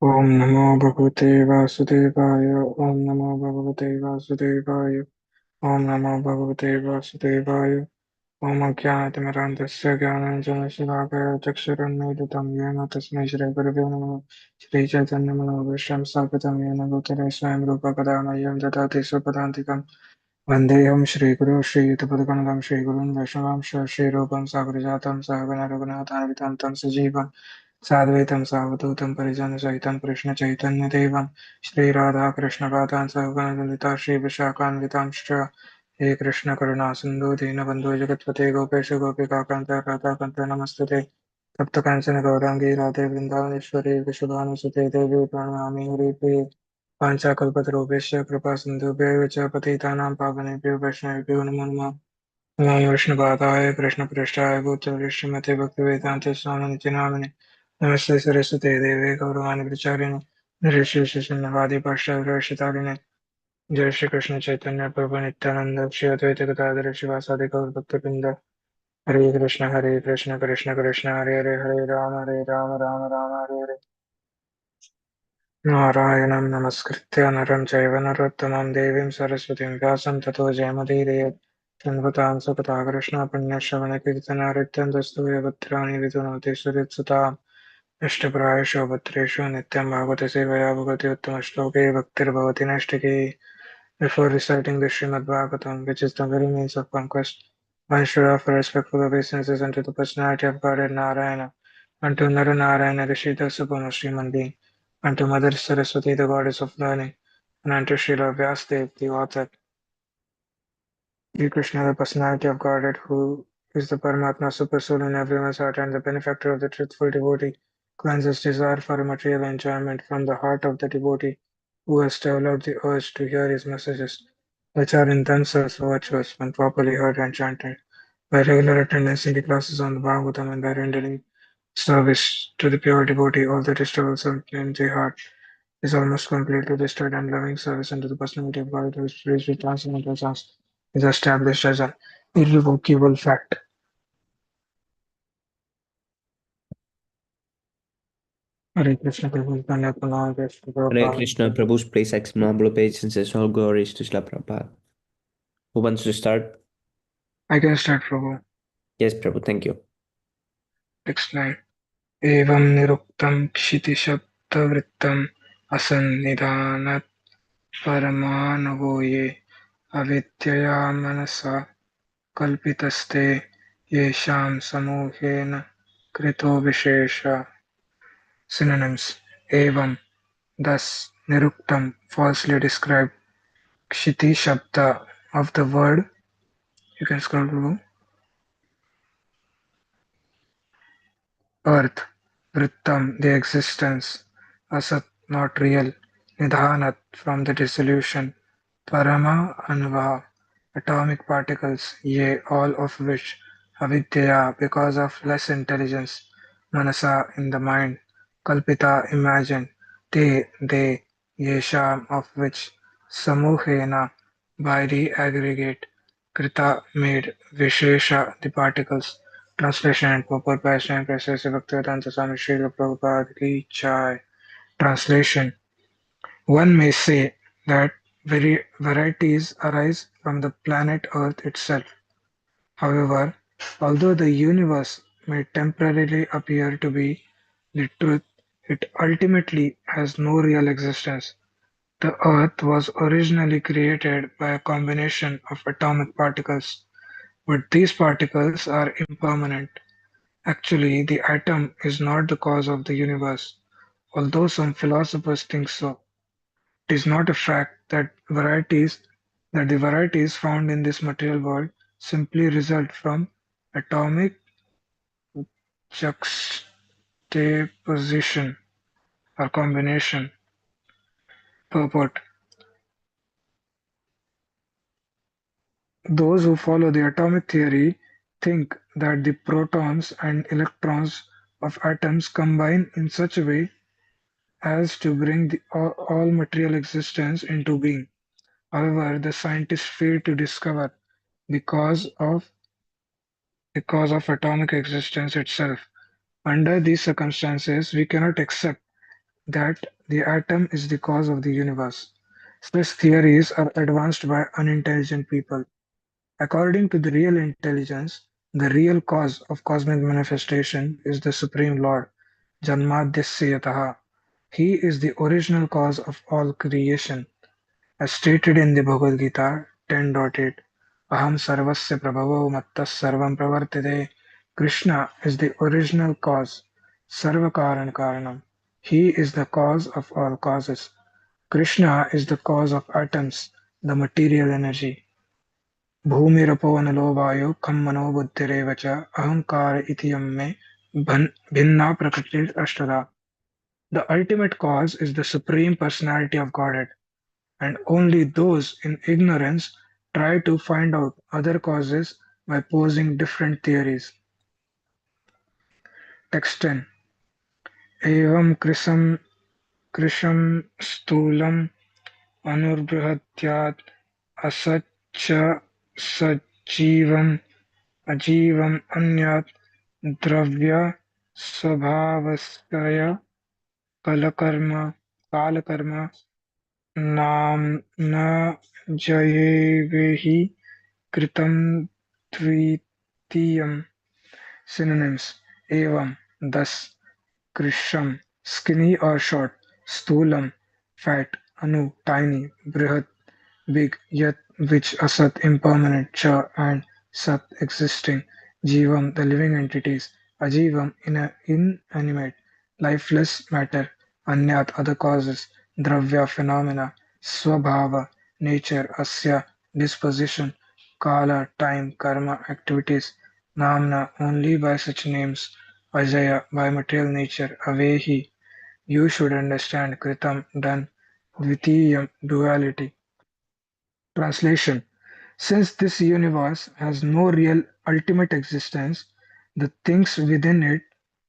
ॐ नमो भगवते वासुदेवाय। ॐ नमो भगवते वासुदेवाय। ॐ नमो भगवते वासुदेवाय। ॐ अज्ञानतिमिरान्धस्य ज्ञानाञ्जनशलाकया चक्षुरुन्मीलितं येन तस्मै श्रीगुरुवे नमः। श्रीचैतन्यमनोभीष्टं स्थापितं येन भूतले स्वयं रूप कदा मह्यं ददाति स्वपदान्तिकं। वन्देऽहं श्रीगुरो श्रीयुतपदकमलं श्रीगुरुं वैष्णवांश श्रीरूपं सागरजातं सहगण रघुनाथान्वितं तं सजीवम् साद्वैतं सावधूतं परिजनसहितं कृष्णचैतन्यदेवं श्रीराधाकृष्णपादान् सहगणललिता श्रीविशाखान्वितांश्च हे कृष्णकरुणा सिन्धु दीनबन्धो जगत्पते गोपेश गोपिकान्त राधाकान्त नमस्तुते तप्तकाञ्चन गौराङ्गी राधे वृन्दावनेश्वरी विशुभानुसुते देवी प्रणमामि हरिप्रिये पाञ्चाकल्पतरुभ्यश्च कृपा सिन्धुभ्यः च पतितानां पावनेभ्यो वैष्णवेभ्यो नमो नमः। नमो विष्णुपादाय कृष्णपृष्ठाय भूतले श्रीमते भक्तिवेदान्ते स्वामिनिति नामिने नमस्ते सरस्वते देवे गौरवाणि प्रचारिणे निर्विशेषशून्यवादी पाश्चात्यशितारिणे जय श्री कृष्ण चैतन्य प्रभु नित्यानंद श्री अद्वैत गदाधर शिवासादि गौर भक्तवृंद हरे कृष्ण कृष्ण कृष्ण हरे हरे हरे राम राम राम हरे हरे नारायणं नमस्कृत्य नरं चैव नरोत्तमं देवीं सरस्वतीं व्यासं ततो जयमुदीरयेत् तन्वतां सुखता कृष्ण पुण्यश्रवणकीर्तनारित्यन्तस्तु भद्राणि विदुनोति सुहृत्सुताम् इष्टप्रायेषु भद्रेषु नित्यं भागवत सेवया भगवति उत्तमश्लोके भक्तिर्भवति नैष्टिकी. Before reciting the Śrīmad-Bhāgavatam, which is the very means of conquest, one should offer respectful obeisances unto the personality of Godhead Narayana, unto Naranarayana, the Shita Supreme Human Being, unto Mother Saraswati, the Goddess of Learning, and unto Srila Vyasadeva, the author. Sri Krishna, the personality of Godhead, who is the Paramatma Supersoul in everyone's heart and the benefactor of the truthful devotee, cleanses desire for material enjoyment from the heart of the devotee who has developed the urge to hear his messages, which are in themselves virtuous when properly heard and chanted. By regular attendance in the classes on the Bhagavatam and by rendering service to the pure devotee, all the disturbance in the heart is almost completely destroyed, and loving service unto the personality of God, who is spiritually transcendental sense, is established as an irrevocable fact. Hare Krishna Prabhu Nityananda Krishna Hare Prabhupada. Krishna, Prabhu's place humble obeisances, all glories to Srila Prabhupada. Who wants to start? I can start Prabhu. Yes, Prabhu, thank you. Next line. एवं निरुक्तं क्षितिशब्दवृत्तम् असन्निधानात् परमाणवो ये अविद्यया मनसा कल्पितस्ते येषां समूहेन कृतो विशेषः. Synonyms. Evam, thus, niruktam, falsely described. Kshiti Shabda, of the word. You can scroll below. Earth. Vrittam, the existence. Asat, not real. Nidhanat, from the dissolution. Parama Anva, atomic particles, ye, all of which. Avidya, because of less intelligence. Manasa, in the mind. Kalpita, imagined. Te, they, yesham, of which. Samuhena, by the aggregate. Krita, made. Vishesha, the particles. Translation and purport by Swami Prasad Bhaktivedanta Swami Srila Prabhupada Ki Jai. Translation. One may say that varieties arise from the planet Earth itself. However, although the universe may temporarily appear to be the truth, it ultimately has no real existence. The Earth was originally created by a combination of atomic particles, but these particles are impermanent. Actually, the atom is not the cause of the universe, although some philosophers think so. It is not a fact that the varieties found in this material world simply result from atomic juxtaposition or combination. Purport. Those who follow the atomic theory think that the protons and electrons of atoms combine in such a way as to bring all material existence into being. However, the scientists fail to discover the cause of atomic existence itself. Under these circumstances, we cannot accept that the atom is the cause of the universe. Such theories are advanced by unintelligent people. According to the real intelligence, the real cause of cosmic manifestation is the Supreme Lord, Janmadhyasya. He is the original cause of all creation. As stated in the Bhagavad Gita 10.8, Aham sarvasya prabhavo mattas sarvam pravartite. Krishna is the original cause, sarva karan karanam. He is the cause of all causes. Krishna is the cause of atoms, the material energy. भूमिरपो नलो वायो खं मनो बुद्धिरेव च अहंकार इति यं मे भिन्ना प्रकृतिरष्टधा. The ultimate cause is the Supreme Personality of Godhead, and only those in ignorance try to find out other causes by posing different theories. Text 10. Evam कृशं स्थूलम् अनुबृहत्यात् असच्च सजीवम् अजीवम् अन्यात् द्रव्य स्वभावस्य कलकर्म कालकर्म नाम्ना जयेवेहि कृतं द्वितीयम्. Synonyms: evam, thus; krisham, skinny or short; sthulam, fat; anu, tiny; brihat, big; yat, which; asat, impermanent; cha, and sat, existing; jivam, the living entities; ajivam, inanimate, lifeless matter; anyat, other causes; dravya, phenomena; swabhava, nature; asya, disposition; kala, time; karma, activities; namna, only by such names; ajaya, by material nature; avehi, you should understand; kritam, done; dvitiyam, duality. Translation: since this universe has no real ultimate existence, the things within it,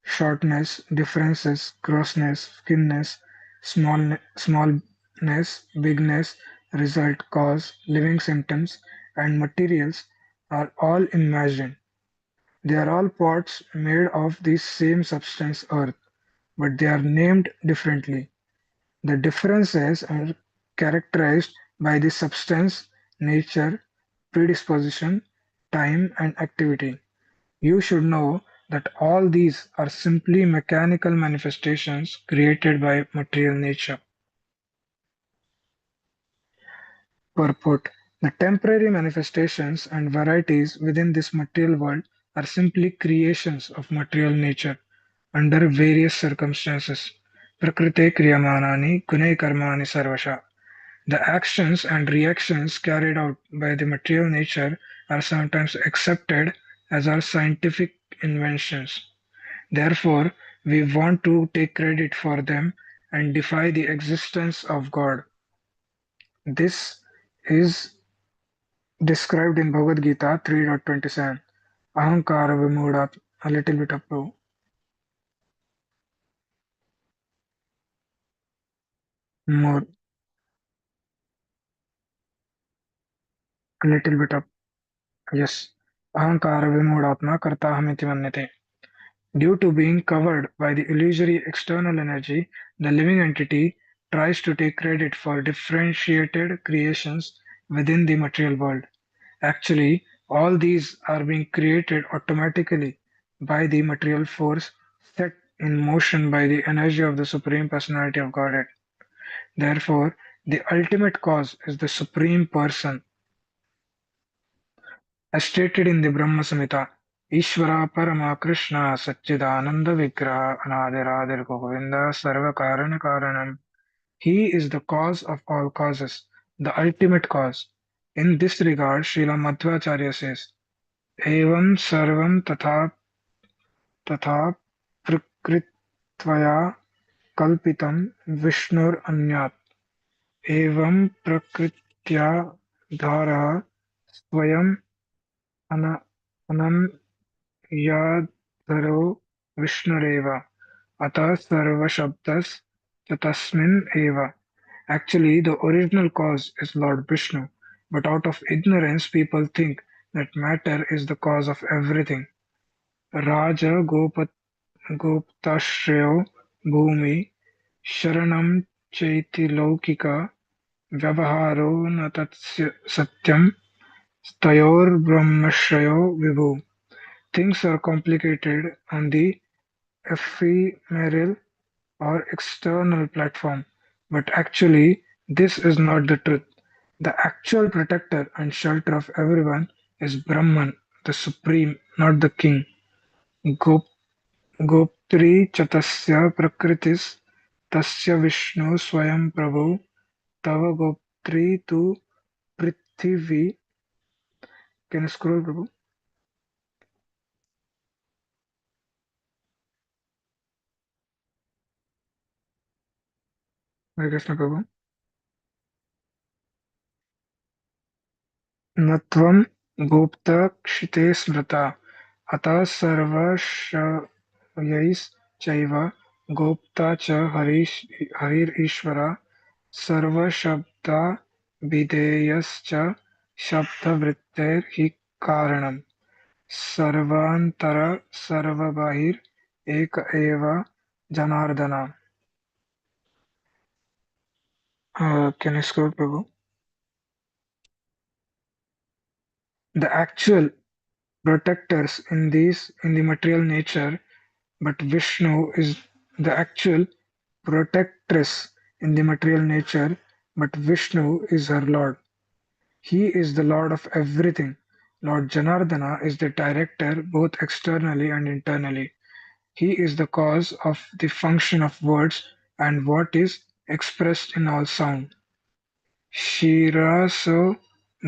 shortness, differences, grossness, thinness, smallness, bigness, result, cause, living symptoms, and materials, are all imagined. They are all pots made of the same substance, earth, but they are named differently. The differences are characterized by the substance, nature, predisposition, time, and activity. You should know that all these are simply mechanical manifestations created by material nature. Purport: the temporary manifestations and varieties within this material world are simply creations of material nature under various circumstances. Prakrite kriyamanani gunai karmani sarvasha. The actions and reactions carried out by the material nature are sometimes accepted as our scientific inventions. Therefore, we want to take credit for them and defy the existence of God. This is described in Bhagavad Gita 3.27. Ahankara Vimudat, a little bit up to more, a little bit up. Yes. Ahankara Vimudatma Kartahamiti Manyate. Due to being covered by the illusory external energy, the living entity tries to take credit for differentiated creations within the material world. Actually, all these are being created automatically by the material force set in motion by the energy of the Supreme Personality of Godhead. Therefore, the ultimate cause is the Supreme Person. As stated in the Brahma Samhita, Ishvara Parama Krishna Satchidananda Vigraha Anadiradir Govinda Sarva Karana Karanam. He is the cause of all causes, the ultimate cause. In this regard, Srila Madhvacharya says, Evam sarvam तथा प्रकृत्या कल्पितं विष्णुरन्यात् एवं प्रकृत्याधारः स्वयम् अनन्याधारो विष्णुरेव अतः सर्वशब्दस्य तस्मिन् एव. Actually, the original cause is Lord Vishnu, but out of ignorance people think that matter is the cause of everything. Raja Goptashrayo Bhumi शरणं चैति लौकिका व्यवहारो न तत्स्य satyam तयोर्ब्रह्मश्रयो Vibhu. Things are complicated on the ephemeral or external platform, but actually, this is not the truth. The actual protector and shelter of everyone is Brahman, the supreme, not the king. Gop Goptri chatasya prakritis tasya Vishnu swayam prabhu tava Goptri tu prithvi. Can you scroll, Prabhu? Hare Krishna, Prabhu. न त्वं गोप्ता क्षिते स्मृता अतः सर्वशयैश्चैव गोप्ता च हरिरीश्वरः सर्वशब्दाभिधेयश्च शब्दवृत्तेर्हि कारणम् सर्वांतर सर्वबहिर् एक एव Janardan. Can I scroll, Prabhu? The actual protectors in the material nature, but Vishnu is the actual protectress in the material nature, but Vishnu is her Lord. He is the Lord of everything. Lord Janardana is the director both externally and internally. He is the cause of the function of words and what is expressed in all sound. शिरसो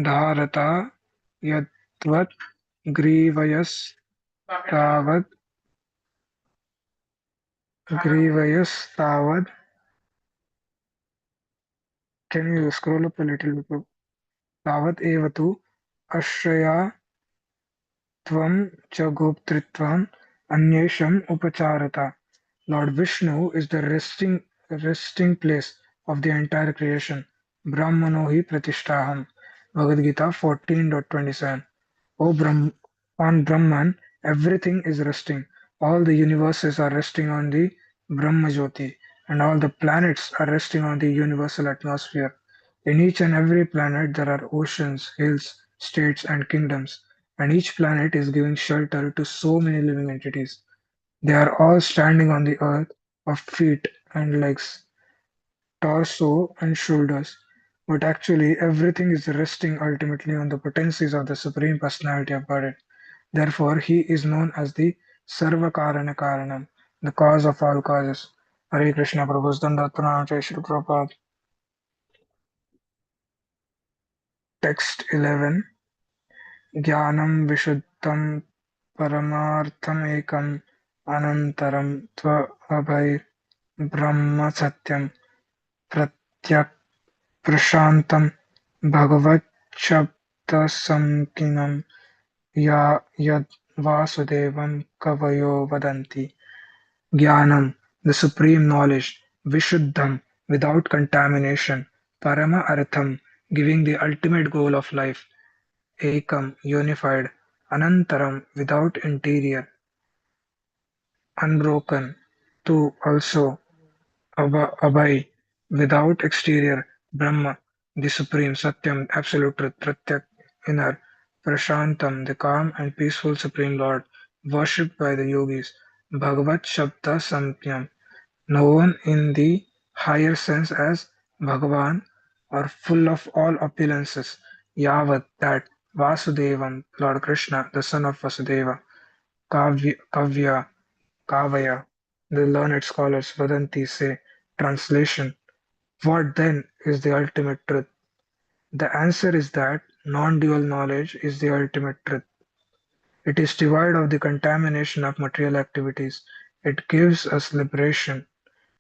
धारता यद्वत् ग्रीवयस्तावद्. Can you scroll up a little bit? तावत् एव तु अश्रया त्वं च गोप्तृत्वम् अन्येषम् उपचारता. Lord Vishnu is the resting place of the entire creation. Brahmano hi pratishtaham. Bhagavad Gita 14.27. O Brahm, on Brahman, everything is resting. All the universes are resting on the Brahma Jyoti, and all the planets are resting on the universal atmosphere. In each and every planet, there are oceans, hills, states, and kingdoms, and each planet is giving shelter to so many living entities. They are all standing on the earth of feet and legs, torso and shoulders, but actually everything is resting ultimately on the potencies of the Supreme Personality of Godhead. Therefore, he is known as the Sarva Karana Karanam, the cause of all causes. Hare Krishna Prabhu's Dandat Pranam Jai Shri Prabhupada. Text 11. ज्ञानं विशुद्धं परमार्थमेकम् अनन्तरं त्वभयब्रह्म सत्यं प्रत्यक् प्रशान्तं भगवच्छब्दसंज्ञं या यद् वासुदेवं कवयो वदन्ति. Jnanam, the supreme knowledge, Vishuddham, without contamination, Parama Artham, giving the ultimate goal of life, Ekam, unified, Anantaram, without interior, unbroken, Tu, also, Abhay, without exterior, Brahma, the supreme, Satyam, absolute truth, Pratyak, inner, Prashantam, the calm and peaceful supreme Lord, worshipped by the yogis, Bhagavat Shabda Samyam, known in the higher sense as Bhagavan or full of all opulences, Yavat that Vasudevam, Lord Krishna, the son of Vasudeva, Kavya, Kavaya, the learned scholars Vadanti say, translation, what then is the ultimate truth? The answer is that non-dual knowledge is the ultimate truth. It is devoid of the contamination of material activities. It gives us liberation.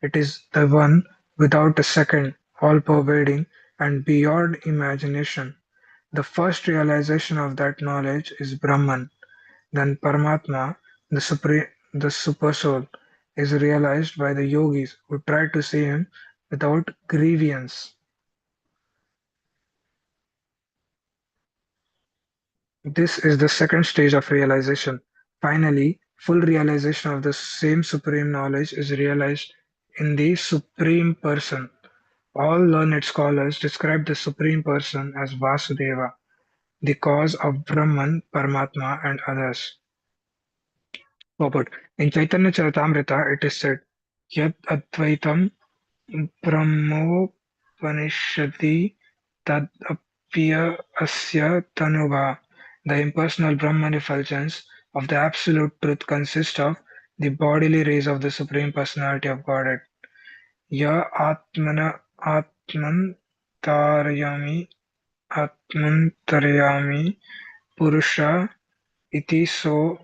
It is the one without a second, all-pervading, and beyond imagination. The first realization of that knowledge is Brahman. Then Paramatma, the supreme, the Supersoul, is realized by the yogis who try to see him without grievance. This is the second stage of realization. Finally, full realization of the same supreme knowledge is realized in the Supreme Person. All learned scholars describe the Supreme Person as Vasudeva, the cause of Brahman, Paramatma, and others. Purport. In Chaitanya Charitamrita, it is said, Yat Advaitam Brahmopanishati Tadapya Asya Tanubha. The impersonal Brahman effulgence of the Absolute Truth consists of the bodily rays of the Supreme Personality of Godhead. Ya Atmantarayami Atmantarayami Purusha iti so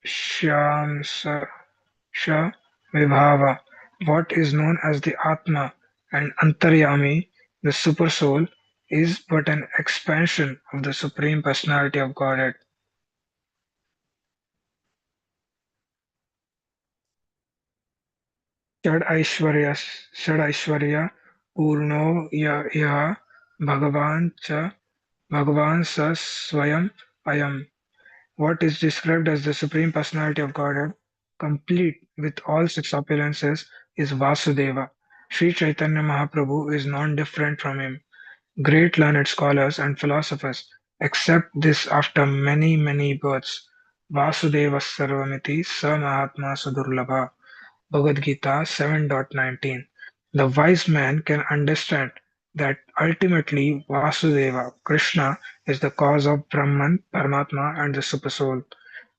Shyamsa Vibhava. What is known as the Atma and Antaryami, the Supersoul, is but an expansion of the Supreme Personality of Godhead. Shad Aishwarya Purno Yaha Bhagavan Sa Swayam Ayam. What is described as the Supreme Personality of Godhead, complete with all six opulences, is Vasudeva. Sri Chaitanya Mahaprabhu is non-different from him. Great learned scholars and philosophers accept this after many, many births. Vasudeva Sarvamiti Sa Mahatma Sudurlabha. Bhagavad Gita 7.19. The wise man can understand that ultimately Vasudeva, Krishna, is the cause of Brahman, Paramatma, and the Supersoul.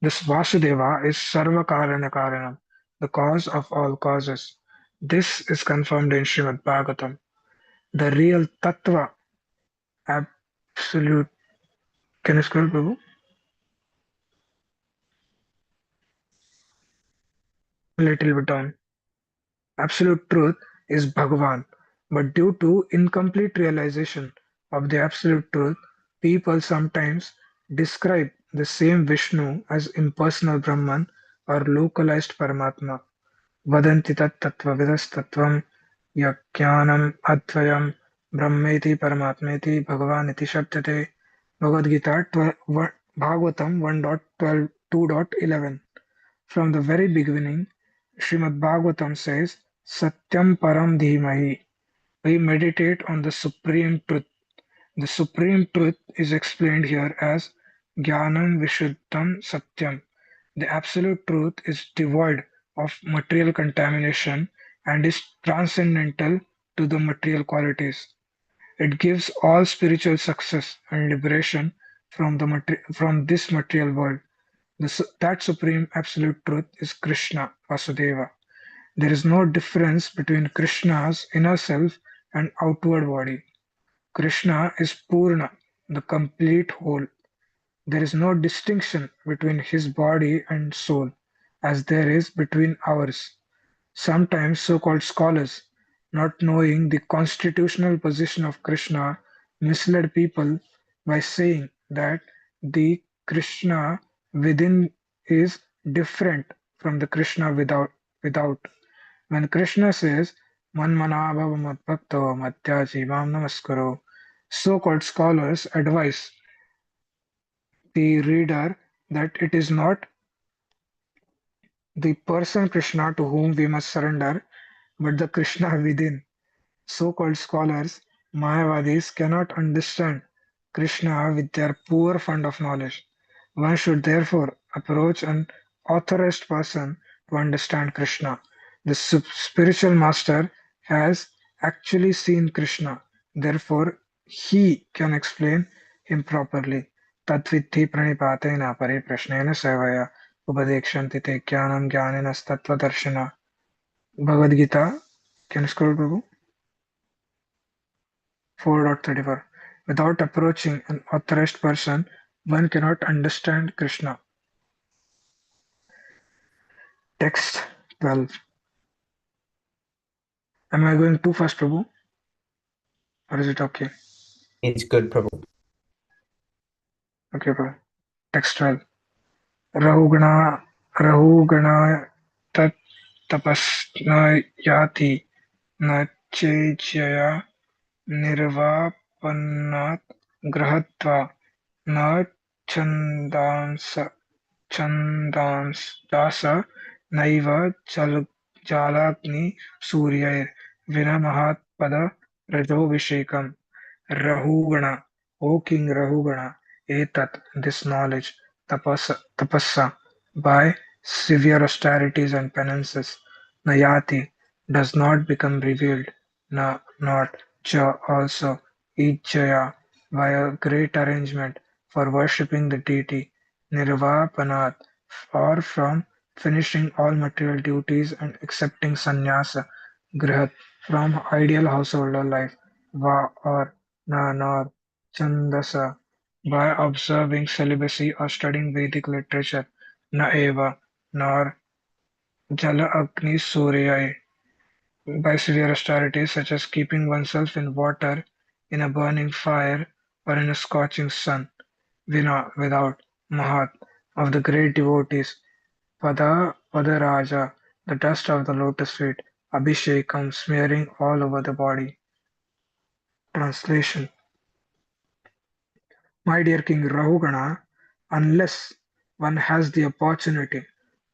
This Vasudeva is Sarva Karana Karanam, the cause of all causes. This is confirmed in Śrīmad-Bhāgavatam. The real Tattva, absolute. Can you scroll, Prabhu? A little bit down. Absolute truth is Bhagavan, but due to incomplete realization of the absolute truth, people sometimes describe the same Vishnu as impersonal Brahman or localized Paramatma. Vadanti tat tattvavidas tattvam yakyānam advayam brahmeti paramatmeti bhagavan iti shabdate. Bhagavad Gita Bhagavatam 1.12 From the very beginning, Śrīmad-Bhāgavatam says, Satyam Param Dhimahi. We meditate on the Supreme Truth. The Supreme Truth is explained here as Jnanam Vishuddham Satyam. The Absolute Truth is devoid of material contamination and is transcendental to the material qualities. It gives all spiritual success and liberation from this material world. That supreme absolute truth is Krishna, Vasudeva. There is no difference between Krishna's inner self and outward body. Krishna is Purna, the complete whole. There is no distinction between his body and soul, as there is between ours. Sometimes so-called scholars, not knowing the constitutional position of Krishna, misled people by saying that the Krishna within is different from the Krishna without. When Krishna says, Manmana bhava madbhakto madhyaji mam namaskaro, so-called scholars advise the reader that it is not the person Krishna to whom we must surrender, but the Krishna within. So-called scholars, Mayavadis, cannot understand Krishna with their poor fund of knowledge. One should therefore approach an authorized person to understand Krishna. The spiritual master has actually seen Krishna, therefore he can explain him properly. Tadviddhi pranipatena pariprashnena sevaya upadekshanti te jnanam jnaninas. Bhagavad Gita. Can you scroll, Prabhu? 4.34. Without approaching an authorized person, one cannot understand Krishna. Text 12. Am I going too fast, Prabhu? Or is it okay? It's good, Prabhu. Okay, Prabhu. Text 12. Rahugana tat tapasna yati na chejaya nirvapannat grahatva na chandansa dasa naiva Jalagni Suryair Vinamahat Pada Rajo Vishekam Rahugana, O King Rahugana, Etat, this knowledge, tapassa, by severe austerities and penances, Nayati, does not become revealed, not cha also, Ijjaya, by a great arrangement for worshipping the deity, Nirvapanat, or from finishing all material duties and accepting sannyasa, grihat, from ideal householder life, va or na nor Chandasa, by observing celibacy or studying Vedic literature, na eva, nor Jala Agni Suryai, by severe austerities such as keeping oneself in water, in a burning fire, or in a scorching sun, Vina, without Mahat, of the great devotees, Padaraja, the dust of the lotus feet, Abhishekam, smearing all over the body. Translation. My dear King Rahugana, unless one has the opportunity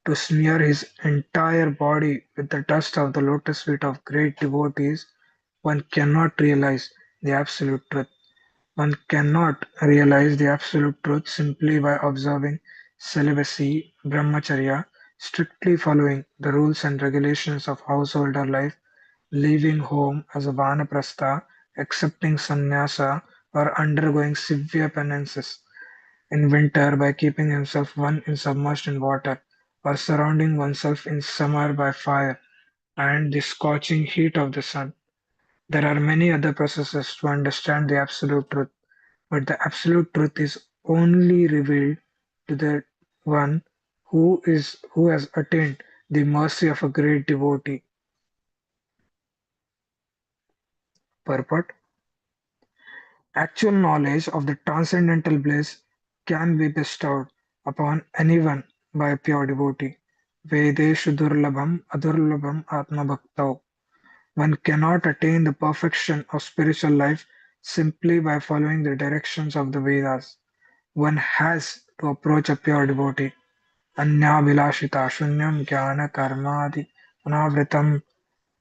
to smear his entire body with the dust of the lotus feet of great devotees, one cannot realize the absolute truth. One cannot realize the absolute truth simply by observing celibacy, brahmacharya, strictly following the rules and regulations of householder life, leaving home as a vanaprastha, accepting sannyasa, or undergoing severe penances in winter by keeping himself one in submerged in water, or surrounding oneself in summer by fire and the scorching heat of the sun. There are many other processes to understand the absolute truth, but the absolute truth is only revealed to the one who has attained the mercy of a great devotee. Purport. Actual knowledge of the transcendental bliss can be bestowed upon anyone by a pure devotee. Vedeshu durlabham adurlabham atma bhaktau. One cannot attain the perfection of spiritual life simply by following the directions of the Vedas. One has to approach a pure devotee. Anyabhilashita shunyam jnana karmadi anavritam.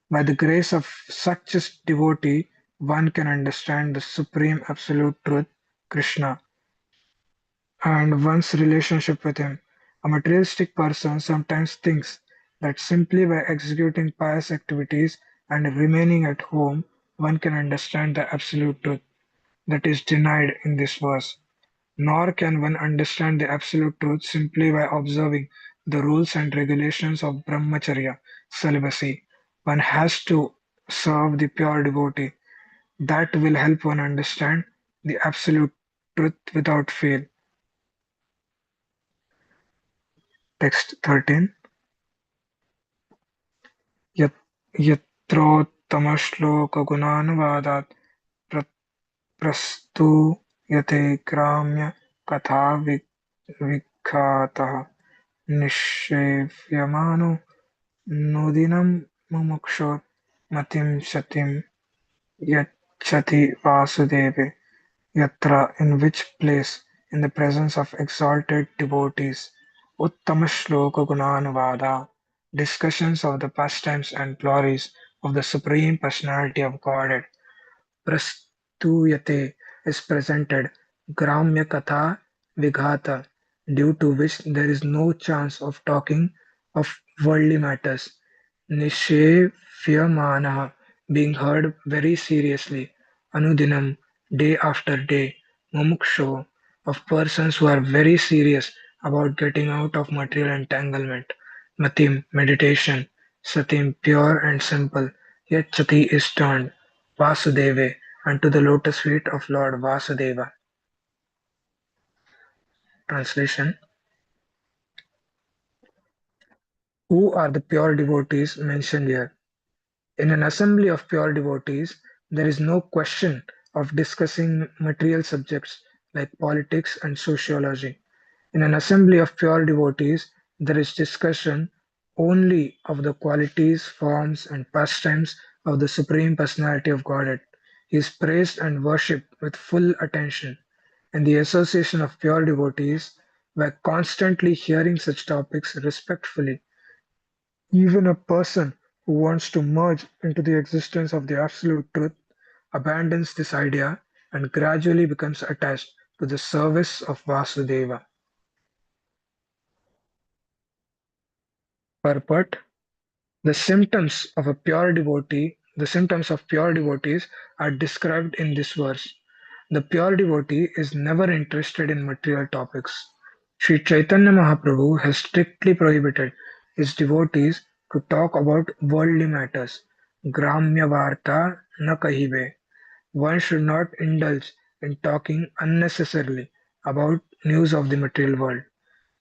By the grace of such a devotee, one can understand the supreme absolute truth, Krishna, and one's relationship with him. A materialistic person sometimes thinks that simply by executing pious activities and remaining at home, one can understand the absolute truth that is denied in this verse. Nor can one understand the absolute truth simply by observing the rules and regulations of brahmacharya, celibacy. One has to serve the pure devotee. That will help one understand the absolute truth without fail. Text 13. यत् यत्रोत्तमश्लोकगुणानुवादात् प्रस्तूयते ग्राम्यकथाविख्यातः निःशेव्यमानो नूदिनं मुमुक्षोर्मतिं शतीं यच्छति वासुदेवे Yatra, in which place, in the presence of exalted devotees, Uttama Shloka Gunanavada, discussions of the pastimes and glories of the Supreme Personality of Godhead, Prastuyate is presented, Gramya Katha Vighata, due to which there is no chance of talking of worldly matters, Nishefyamana, being heard very seriously, Anudinam, day after day, Mumuksho, of persons who are very serious about getting out of material entanglement, Matim, meditation, Satim, pure and simple, yet Chati is turned, Vasudeve, unto the lotus feet of Lord Vasudeva. Translation. Who are the pure devotees mentioned here? In an assembly of pure devotees, there is no question of discussing material subjects like politics and sociology. In an assembly of pure devotees, there is discussion only of the qualities, forms, and pastimes of the Supreme Personality of Godhead. He is praised and worshipped with full attention. In the association of pure devotees, by constantly hearing such topics respectfully, even a person who wants to merge into the existence of the absolute truth, abandons this idea and gradually becomes attached to the service of Vasudeva. Purport: the symptoms of pure devotees are described in this verse. The pure devotee is never interested in material topics. Sri Chaitanya Mahaprabhu has strictly prohibited his devotees to talk about worldly matters. Gramya Varta na kahibe. One should not indulge in talking unnecessarily about news of the material world.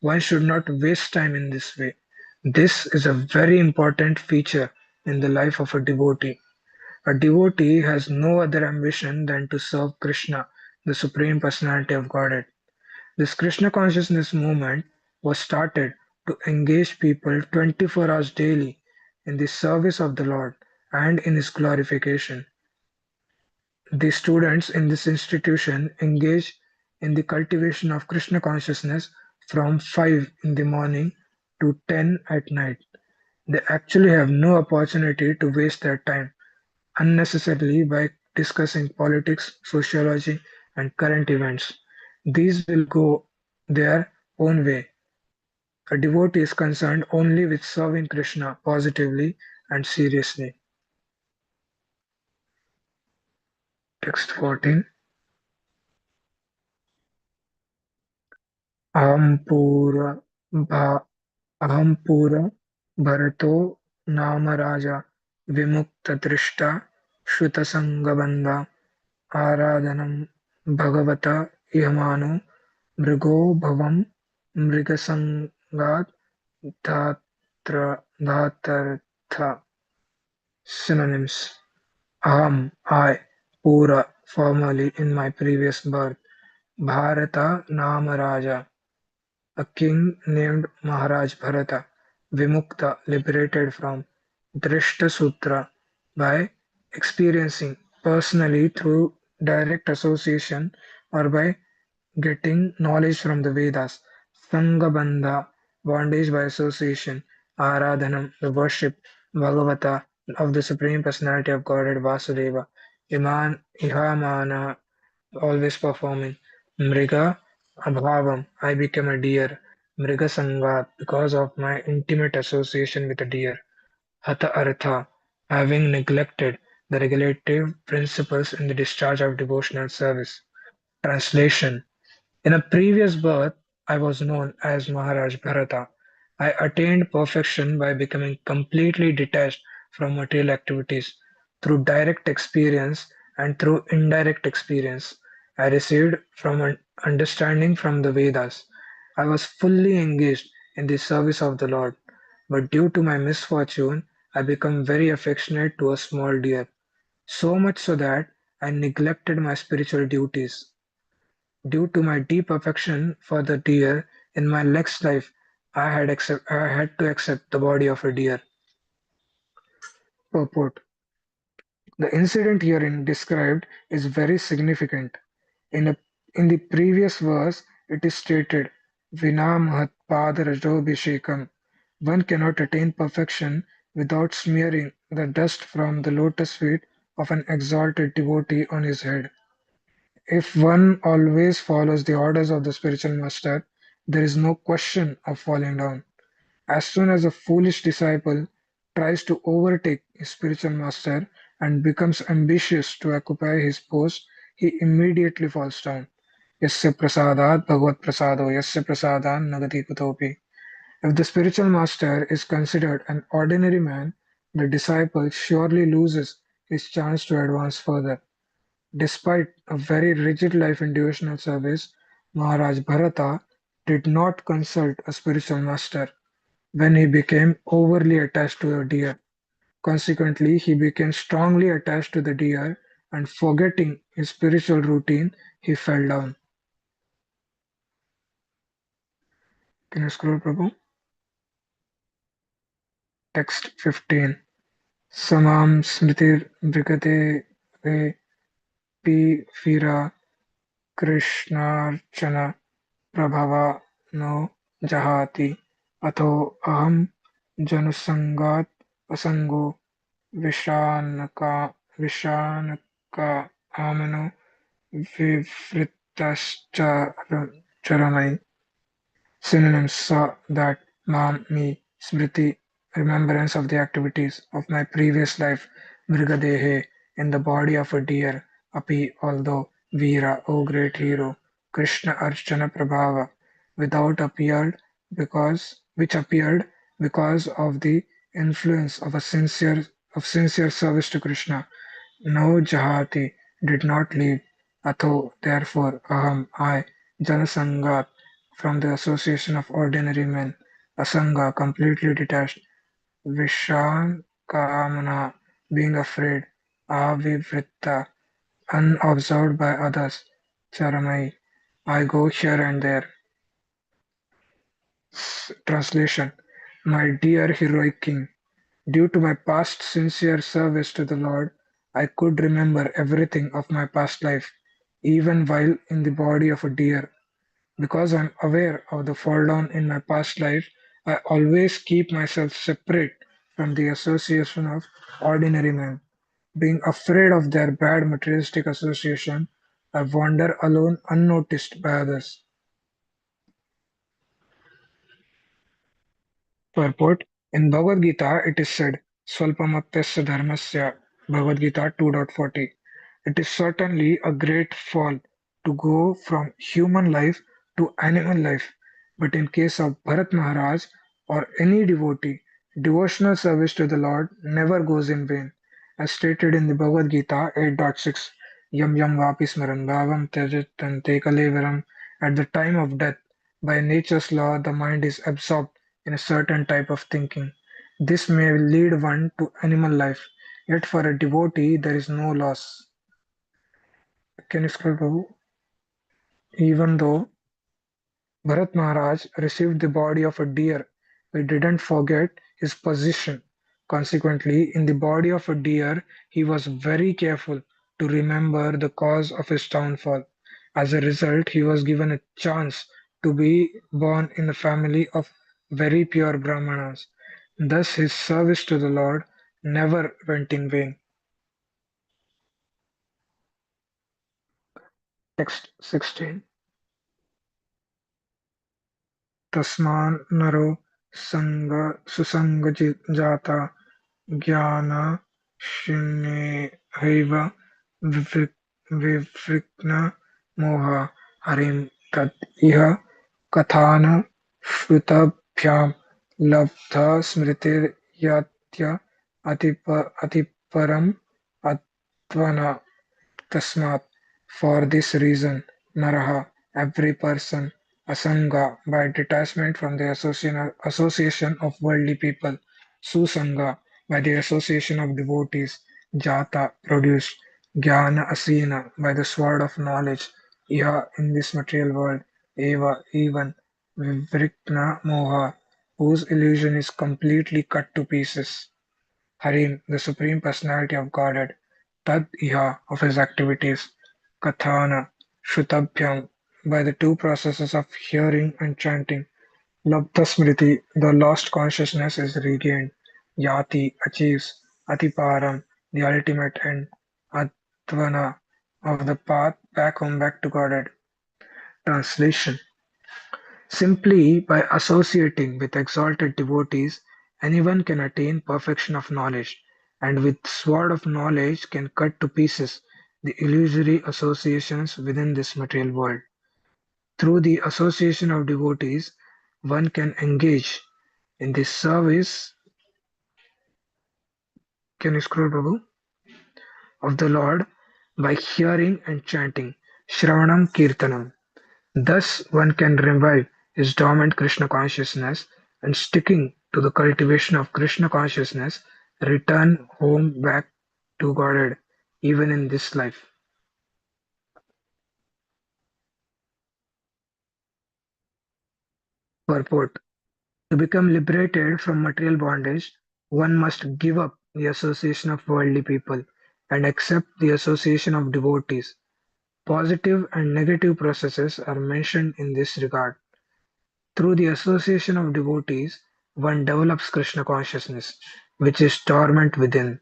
One should not waste time in this way. This is a very important feature in the life of a devotee. A devotee has no other ambition than to serve Krishna, the Supreme Personality of Godhead. This Krishna consciousness movement was started to engage people 24 hours daily in the service of the Lord and in His glorification. The students in this institution engage in the cultivation of Krishna consciousness from 5 in the morning to 10 at night. They actually have no opportunity to waste their time unnecessarily by discussing politics, sociology, and current events. These will go their own way. A devotee is concerned only with serving Krishna positively and seriously. Text 14. अहं पूर्व अहं पूर भरतो नाम राजा विमुक्तदृष्टा श्रुतसङ्गबन्धा आराधनं भगवता इहमानो मृगो भवं मृगसंगात् धात्र धातर्थ. Synonyms: Aham, I, Pura, formerly in my previous birth, Bharata Namaraja, a king named Maharaj Bharata, Vimukta, liberated from, Drishta Sutra, by experiencing personally through direct association or by getting knowledge from the Vedas. Sangabandha, bondage by association. Aradhanam, the worship. Bhagavata, of the Supreme Personality of Godhead Vasudeva. Ihamana, always performing. Mriga, abhavam, I became a deer. Mriga Sangat, because of my intimate association with a deer. Hatha Artha, having neglected the regulative principles in the discharge of devotional service. Translation: in a previous birth, I was known as Maharaj Bharata. I attained perfection by becoming completely detached from material activities through direct experience and through indirect experience. I received from an understanding from the Vedas. I was fully engaged in the service of the Lord, but due to my misfortune, I became very affectionate to a small deer, so much so that I neglected my spiritual duties. Due to my deep affection for the deer, in my next life I had to accept the body of a deer. Purport: the incident herein described is very significant. In, a, in the previous verse, it is stated, Vina Mahat Padarajobhishekam. One cannot attain perfection without smearing the dust from the lotus feet of an exalted devotee on his head. If one always follows the orders of the spiritual master, there is no question of falling down. As soon as a foolish disciple tries to overtake his spiritual master and becomes ambitious to occupy his post, he immediately falls down. Yasya prasadat bhagavat prasado yasya prasadan nagati kutopi. If the spiritual master is considered an ordinary man, the disciple surely loses his chance to advance further. Despite a very rigid life in devotional service, Maharaj Bharata did not consult a spiritual master when he became overly attached to a deer. Consequently, he became strongly attached to the deer and forgetting his spiritual routine, he fell down. Can you scroll, Prabhu? Text 15. Samam smritir brigade re pi fira krishnarchana prabhava no jahati अथो अहम janusangat asango vishanaka amano vivritascharamai. Synonyms saw that mam me smriti, remembrance of the activities of my previous life, mrigadehe, in the body of a deer, api, although, veera, O great hero, Krishna Archana Prabhava, without appeared which appeared because of the influence of sincere service to Krishna. No Jahati did not leave, Atho, therefore, Aham, I, Janasangat, from the association of ordinary men, Asanga, completely detached, Vishan Kamana, being afraid, Avivritta, unobserved by others, Charamai, I go here and there. Translation: My dear heroic king, due to my past sincere service to the Lord, I could remember everything of my past life, even while in the body of a deer. Because I am aware of the fall down in my past life, I always keep myself separate from the association of ordinary men. Being afraid of their bad materialistic association, I wander alone unnoticed by others. Purport: In Bhagavad Gita it is said, Swalpamatyasya dharmasya, Bhagavad Gita 2.40. It is certainly a great fall to go from human life to animal life, but in case of Bharat Maharaj or any devotee, devotional service to the Lord never goes in vain. As stated in the Bhagavad Gita 8.6, Yam yam vapi smaran bhavam tyajatante kalevaram. At the time of death, by nature's law, the mind is absorbed in a certain type of thinking. This may lead one to animal life, yet for a devotee there is no loss. Can you scroll, Prabhu? Even though Bharat Maharaj received the body of a deer, he didn't forget his position. Consequently, in the body of a deer, he was very careful to remember the cause of his downfall. As a result, he was given a chance to be born in a family of very pure Brahmanas. Thus, his service to the Lord never went in vain. Text 16. तस्मान्नरो सुसङ्गजाता ज्ञानाशून्यैव विवृग्नमोहः हरिं तत् इह कथानश्रुतभ्यां लब्धस्मृतिर्यत् अतिपरम् अत्वना. Tasmat, for this reason, Naraha, every person, Asanga, by detachment from the association of worldly people, Susanga, by the association of devotees, Jata, produced, Jnana Asina, by the sword of knowledge, Iha, in this material world, Eva, even, Vivrikna Moha, whose illusion is completely cut to pieces. Harim, the Supreme Personality of Godhead, Tad Iha, of his activities, Kathana, Shrutabhyam, by the two processes of hearing and chanting, Labdha Smriti, the lost consciousness is regained, Yati, achieves, Atiparam, the ultimate end, Advana, of the path back home, back to Godhead. Translation: Simply by associating with exalted devotees, anyone can attain perfection of knowledge, and with sword of knowledge can cut to pieces the illusory associations within this material world. Through the association of devotees, one can engage in the service, can you scroll, Prabhu, of the Lord by hearing and chanting Shravanam Kirtanam. Thus one can revive his dormant Krishna consciousness and, sticking to the cultivation of Krishna consciousness, return home back to Godhead even in this life. Purport: To become liberated from material bondage, one must give up the association of worldly people and accept the association of devotees. Positive and negative processes are mentioned in this regard. Through the association of devotees, one develops Krishna consciousness. which is torment within.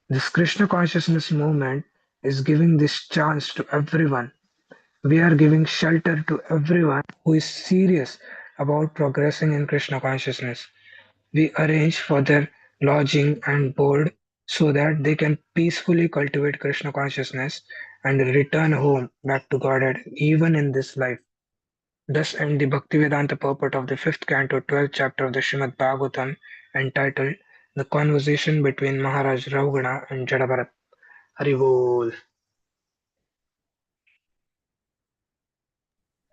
This Krishna consciousness movement is giving this chance to everyone. We are giving shelter to everyone who is serious about progressing in Krishna consciousness. We arrange for their lodging and board so that they can peacefully cultivate Krishna consciousness and return home back to Godhead even in this life. Thus end the Bhaktivedanta purport of the fifth canto, 12th chapter of the Śrīmad-Bhāgavatam, entitled The Conversation Between Maharaj Rahugana and Jadabharat. Haribol.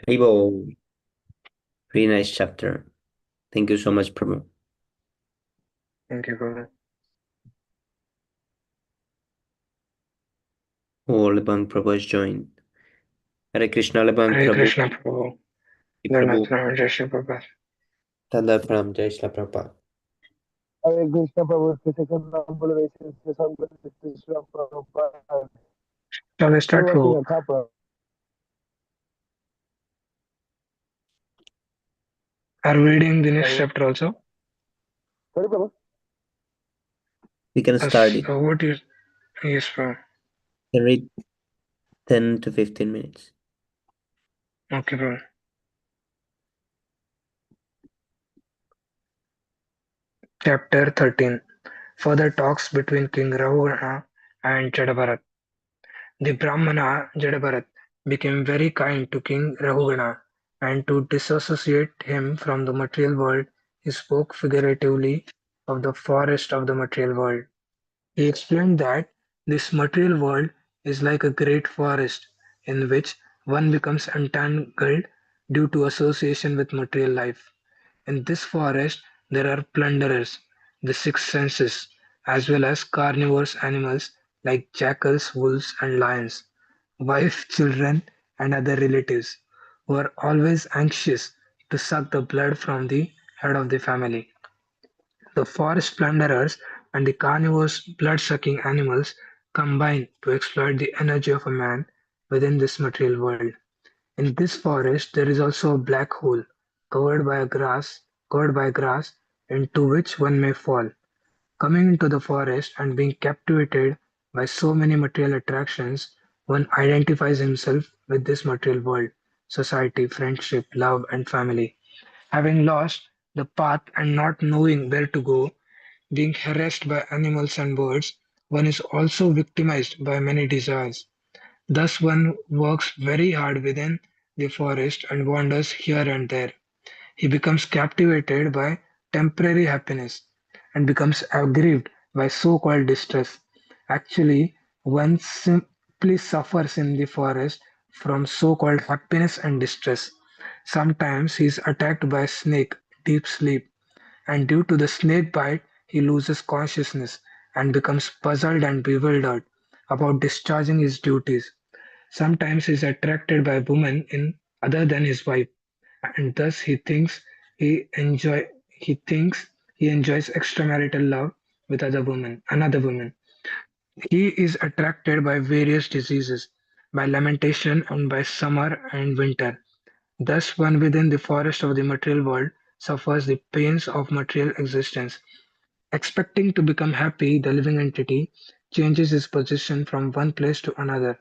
Haribo. Very nice chapter. Thank you so much, Prabhu. Thank you, Guru. Oh, Lebang Prabhu has joined. Hare Krishna, Lebang Hare Prabhu. Krishna Prabhu. Prabhu. Jannath Jai Shri Prabhupada. Tanda Pram, Jai Shri Prabhupada. Hare Krishna Prabhu, second number basis, some Krishna Prabhupada. Shall we start, Working Prabhu? on top of. Are we reading the next chapter also? Sorry, Prabhu. We can start it. What is... Yes, Prabhu. You can read 10 to 15 minutes. Okay, Prabhu. Chapter 13. Further talks between King Rahugana and Jadabharat. The Brahmana Jadabharat became very kind to King Rahugana, and to disassociate him from the material world, he spoke figuratively of the forest of the material world. He explained that this material world is like a great forest in which one becomes entangled due to association with material life. In this forest there are plunderers, the six senses, as well as carnivorous animals like jackals, wolves, and lions, wife, children, and other relatives, who are always anxious to suck the blood from the head of the family. The forest plunderers and the carnivorous blood-sucking animals combine to exploit the energy of a man within this material world. In this forest there is also a black hole covered by grass into which one may fall. Coming into the forest and being captivated by so many material attractions, one identifies himself with this material world, society, friendship, love, and family. Having lost the path and not knowing where to go, being harassed by animals and birds, one is also victimized by many desires. Thus one works very hard within the forest and wanders here and there. He becomes captivated by temporary happiness and becomes aggrieved by so-called distress. Actually, one simply suffers in the forest from so-called happiness and distress. Sometimes he is attacked by a snake, deep sleep, and due to the snake bite, he loses consciousness and becomes puzzled and bewildered about discharging his duties. Sometimes he is attracted by a woman in other than his wife, and thus he thinks he enjoys extramarital love with another woman. He is attracted by various diseases, by lamentation, and by summer and winter. Thus one within the forest of the material world suffers the pains of material existence. Expecting to become happy, the living entity changes his position from one place to another.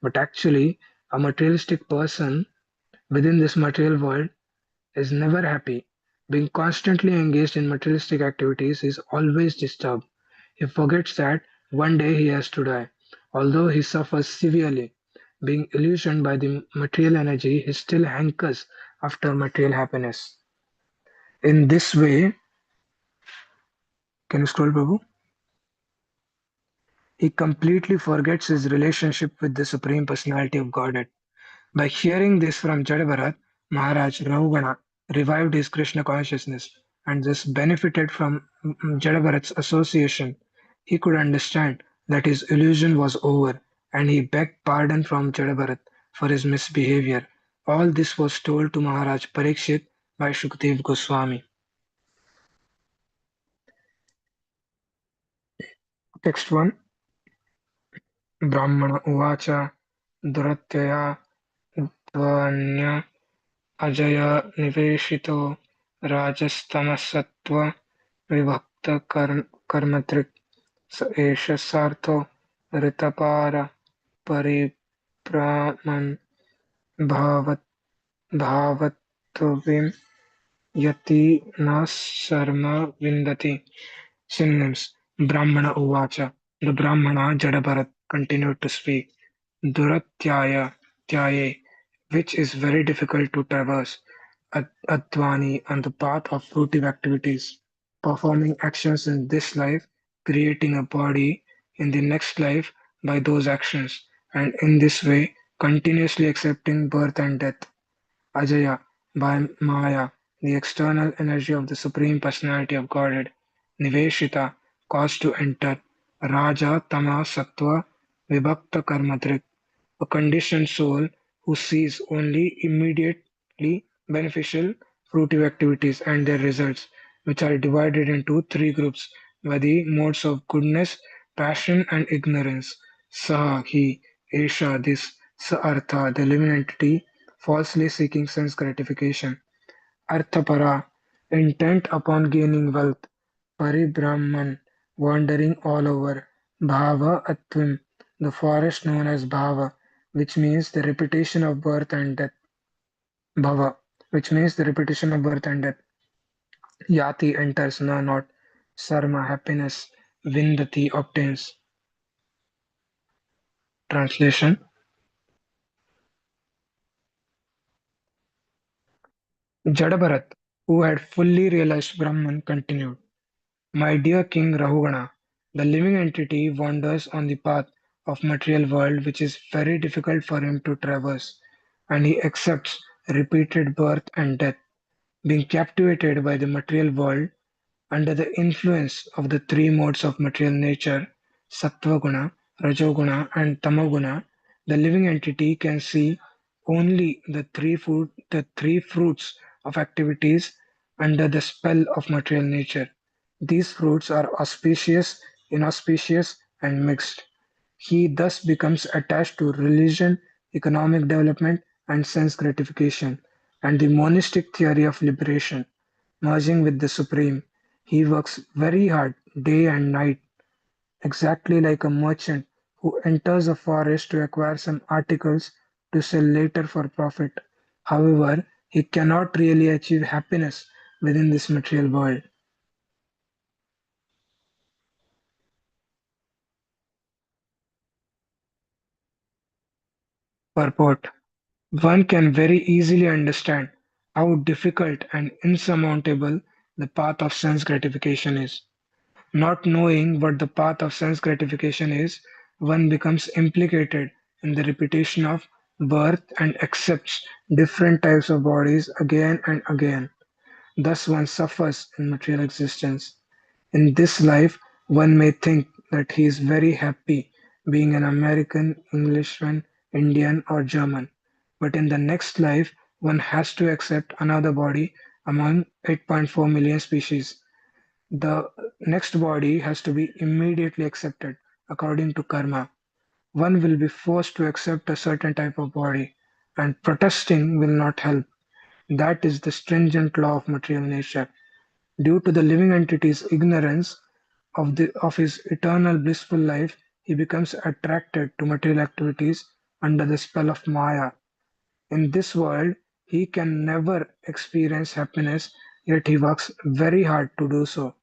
But actually, a materialistic person within this material world is never happy. Being constantly engaged in materialistic activities is always disturbed. He forgets that one day he has to die. Although he suffers severely, being illusioned by the material energy, he still hankers after material happiness. In this way, can you scroll, Prabhu? He completely forgets his relationship with the Supreme Personality of Godhead. By hearing this from Jadabharat, Maharaj Rahugana revived his Krishna consciousness and thus benefited from Jadabharat's association. He could understand that his illusion was over and he begged pardon from Jadabharat for his misbehavior. All this was told to Maharaj Parikshit by Shukdev Goswami. Text 1. Brahmana Uvacha Duratyaya Dvanya Ajaya Niveshito Rajastamasatva Vibhakta कर्मत्रिक् स एष सार्थो ऋतपार परिभ्रमन् भावत् भावत्वं यति न शर्म विन्दति. Synonyms. Brahmana Uvacha. The Brahmana Jadabharat continued to speak. Duratyaya Tyaye, which is very difficult to traverse. Advani, on the path of fruitive activities, performing actions in this life, creating a body in the next life by those actions, and in this way continuously accepting birth and death. Ajaya, by Maya, the external energy of the Supreme Personality of Godhead. Niveshita, caused to enter. Raja Tama Sattva Vibhakta Karmadrik, a conditioned soul who sees only immediately beneficial fruitive activities and their results, which are divided into three groups by the modes of goodness, passion, and ignorance. Saha, he, Esha, this, Sa Artha, the living entity, falsely seeking sense gratification. Arthapara, intent upon gaining wealth. Paribrahman, wandering all over. Bhava Atvam, the forest known as Bhava, which means the repetition of birth and death. Bhava, which means the repetition of birth and death. Yati enters, no not. Sarma, happiness. Vindati, obtains. Translation. Jadabharat, who had fully realized Brahman, continued. My dear King Rahugana, the living entity wanders on the path of material world which is very difficult for him to traverse, and he accepts repeated birth and death. Being captivated by the material world under the influence of the three modes of material nature, sattva guna, rajoguna, and tamoguna, the living entity can see only the three fruits of activities under the spell of material nature. These fruits are auspicious, inauspicious, and mixed. He thus becomes attached to religion, economic development, and sense gratification, and the monistic theory of liberation. Merging with the Supreme, he works very hard day and night, exactly like a merchant who enters a forest to acquire some articles to sell later for profit. However, he cannot really achieve happiness within this material world. Purport. One can very easily understand how difficult and insurmountable the path of sense gratification is. Not knowing what the path of sense gratification is, one becomes implicated in the repetition of birth and accepts different types of bodies again and again. Thus, one suffers in material existence. In this life, one may think that he is very happy being an American, Englishman, Indian, or German. But in the next life, one has to accept another body among 8.4 million species. The next body has to be immediately accepted according to karma. One will be forced to accept a certain type of body, and protesting will not help. That is the stringent law of material nature. Due to the living entity's ignorance of his eternal blissful life, he becomes attracted to material activities under the spell of Maya. In this world, he can never experience happiness, yet he works very hard to do so.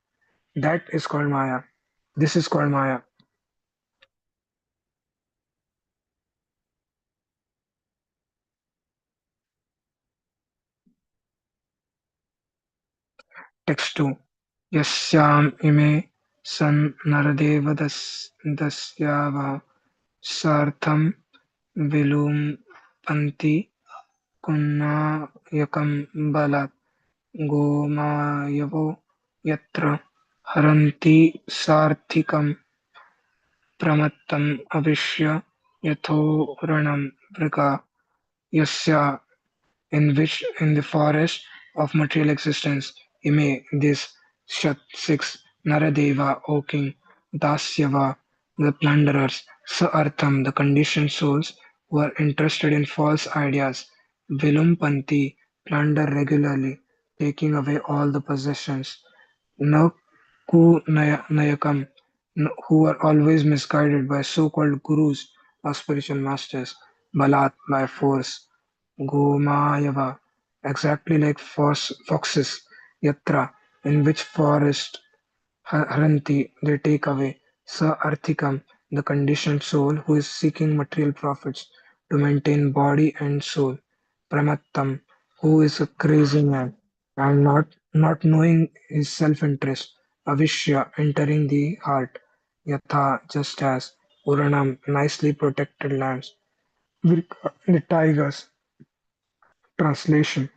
That is called Maya. This is called Maya. Text 2. Yasyam ime san naradeva dasyava sartham vilum panti kunnayakam balat gomayavo yatra haranti sarthikam pramattam avishya yathoranam vrika yasya in the forest of material existence, Ime, this Shat 6, Naradeva, O king, Dasyava, the plunderers, Sa-artham, the conditioned souls who are interested in false ideas, Vilumpanti, plunder regularly, taking away all the possessions, Nayakam, who are always misguided by so-called gurus or spiritual masters, Balat by force, Gomayava, exactly like foxes, Yatra, in which forest Haranti they take away, Sa Arthikam, the conditioned soul who is seeking material profits to maintain body and soul, Pramattam, who is a crazy man, and not knowing his self-interest, Avishya entering the heart, Yatha, just as, Puranam, nicely protected lands, Virka, the tigers. Translation: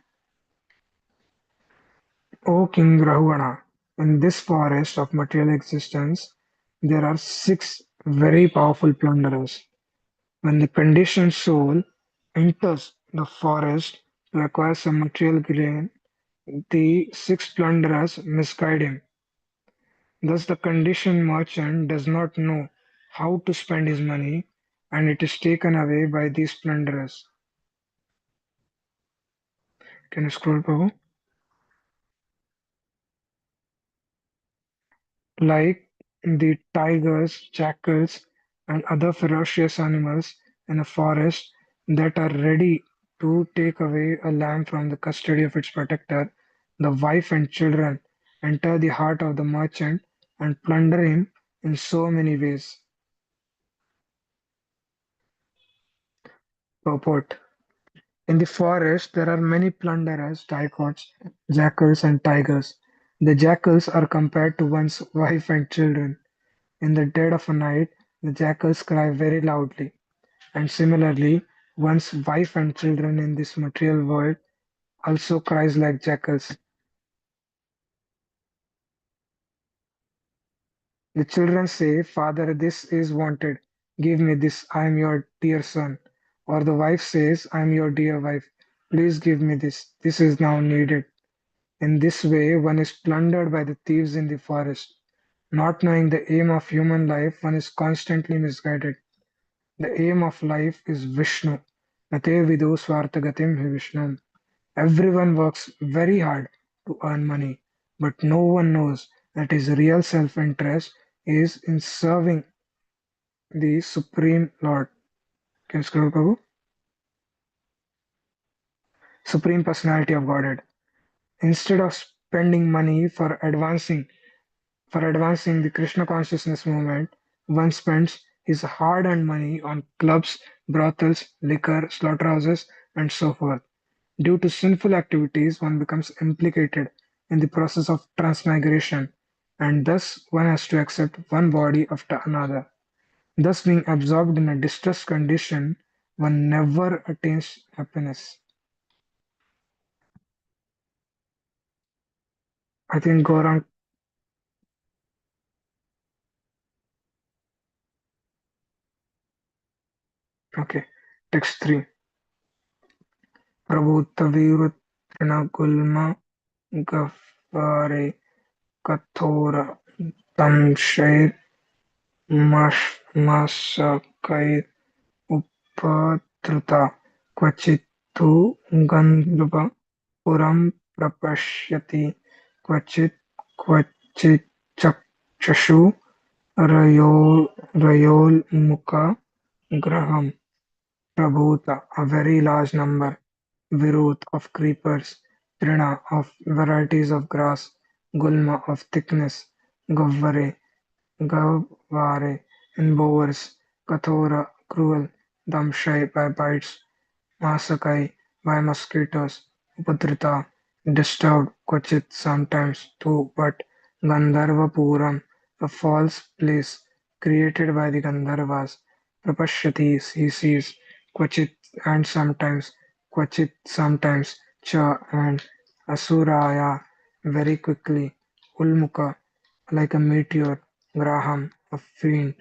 O King Rahuvana, in this forest of material existence, there are six very powerful plunderers. When the conditioned soul enters the forest to acquire some material gain, the six plunderers misguide him. Thus, the conditioned merchant does not know how to spend his money, and it is taken away by these plunderers. Can you scroll, Prabhu? Like the tigers, jackals, and other ferocious animals in a forest that are ready to take away a lamb from the custody of its protector, the wife and children enter the heart of the merchant and plunder him in so many ways. Purport: in the forest there are many plunderers, dicots, jackals, and tigers. The jackals are compared to one's wife and children. In the dead of night, the jackals cry very loudly, and similarly, one's wife and children in this material world also cries like jackals. The children say, "Father, this is wanted. Give me this. I am your dear son." Or the wife says, "I am your dear wife. Please give me this. This is now needed." In this way, one is plundered by the thieves in the forest. Not knowing the aim of human life, one is constantly misguided. The aim of life is Vishnu. Nate vidu swarthagatim hi Vishnum. Everyone works very hard to earn money, but no one knows that his real self-interest is in serving the Supreme Lord. Can you scroll, Prabhu? Supreme Personality of Godhead. Instead of spending money for advancing the Krishna consciousness movement, one spends his hard-earned money on clubs, brothels, liquor, slaughterhouses, and so forth. Due to sinful activities, one becomes implicated in the process of transmigration, and thus one has to accept one body after another. Thus, being absorbed in a distressed condition, one never attains happiness. I think Gaurang, okay. Text 3. Prabhu Trinagulma Gafare Kathora Tamshair Masakair उपधृता क्वचित्तु गन्धर्वपुरं प्रपश्यति क्वचिच्चक्षुषु रयोल्मुखगृहम् Prabhuta, a very large number, Virut of creepers, Trina of varieties of grass, Gulma of thickness, Gavare, Gavare in bowers, Kathora cruel, Damshai by bites, Masakai by mosquitoes, Upadrita disturbed, Kvachit sometimes too, but Gandharvapuram, a false place created by the Gandharvas, Prapashyati he sees, Kvachit and sometimes, Kvachit sometimes, Cha and Asuraya very quickly, Ulmuka like a meteor, Graham a fiend.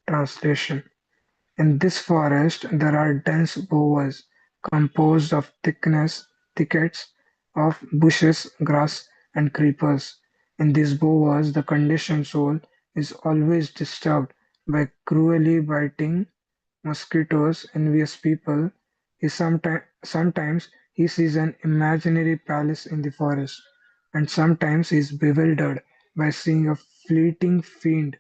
Translation: in this forest there are dense boughs composed of thickets of bushes, grass, and creepers. In these boughs the conditioned soul is always disturbed by cruelly biting mosquitoes, envious people. Sometimes he sees an imaginary palace in the forest, and sometimes he is bewildered by seeing a fleeting fiend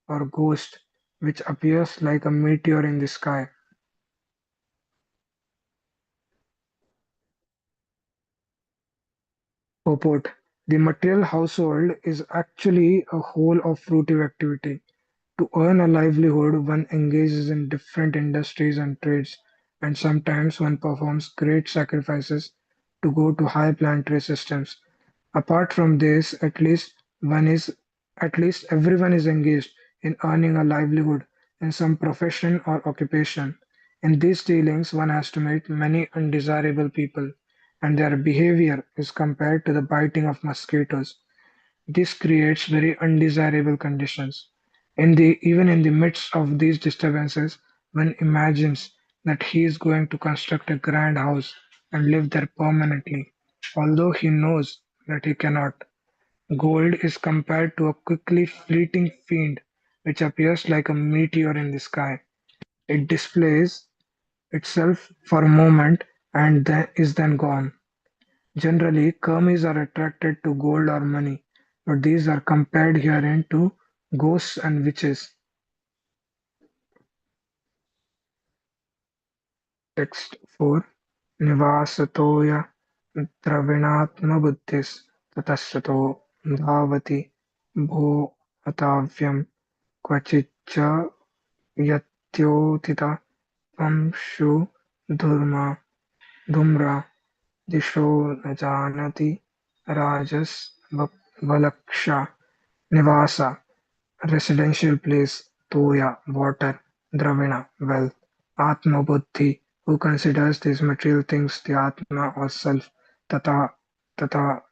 or ghost which appears like a meteor in the sky. Purport: the material household is actually a whole of fruitive activity. To earn a livelihood, one engages in different industries and trades, and sometimes one performs great sacrifices to go to high planetary systems. Apart from this, one is at least everyone is engaged in earning a livelihood in some profession or occupation. In these dealings, one has to meet many undesirable people, and their behavior is compared to the biting of mosquitoes. This creates very undesirable conditions. Even in the midst of these disturbances, one imagines that he is going to construct a grand house and live there permanently, although he knows that he cannot. Gold is compared to a quickly fleeting fiend which appears like a meteor in the sky. It displays itself for a moment and then is then gone. Generally, Kermis are attracted to gold or money, but these are compared herein to ghosts and witches. Text 4. Nivasatoya द्रविणात्मबुद्धिस् ततस्ततो धावति भो अताव्यं क्वचिच्च यत्योथिता पंशु धूम्रा दिशो न जानति राजस् Nivasa, residential place, Toya, water, Dravina, wealth, Atma Buddhi, who considers these material things the Atma or self, Tata,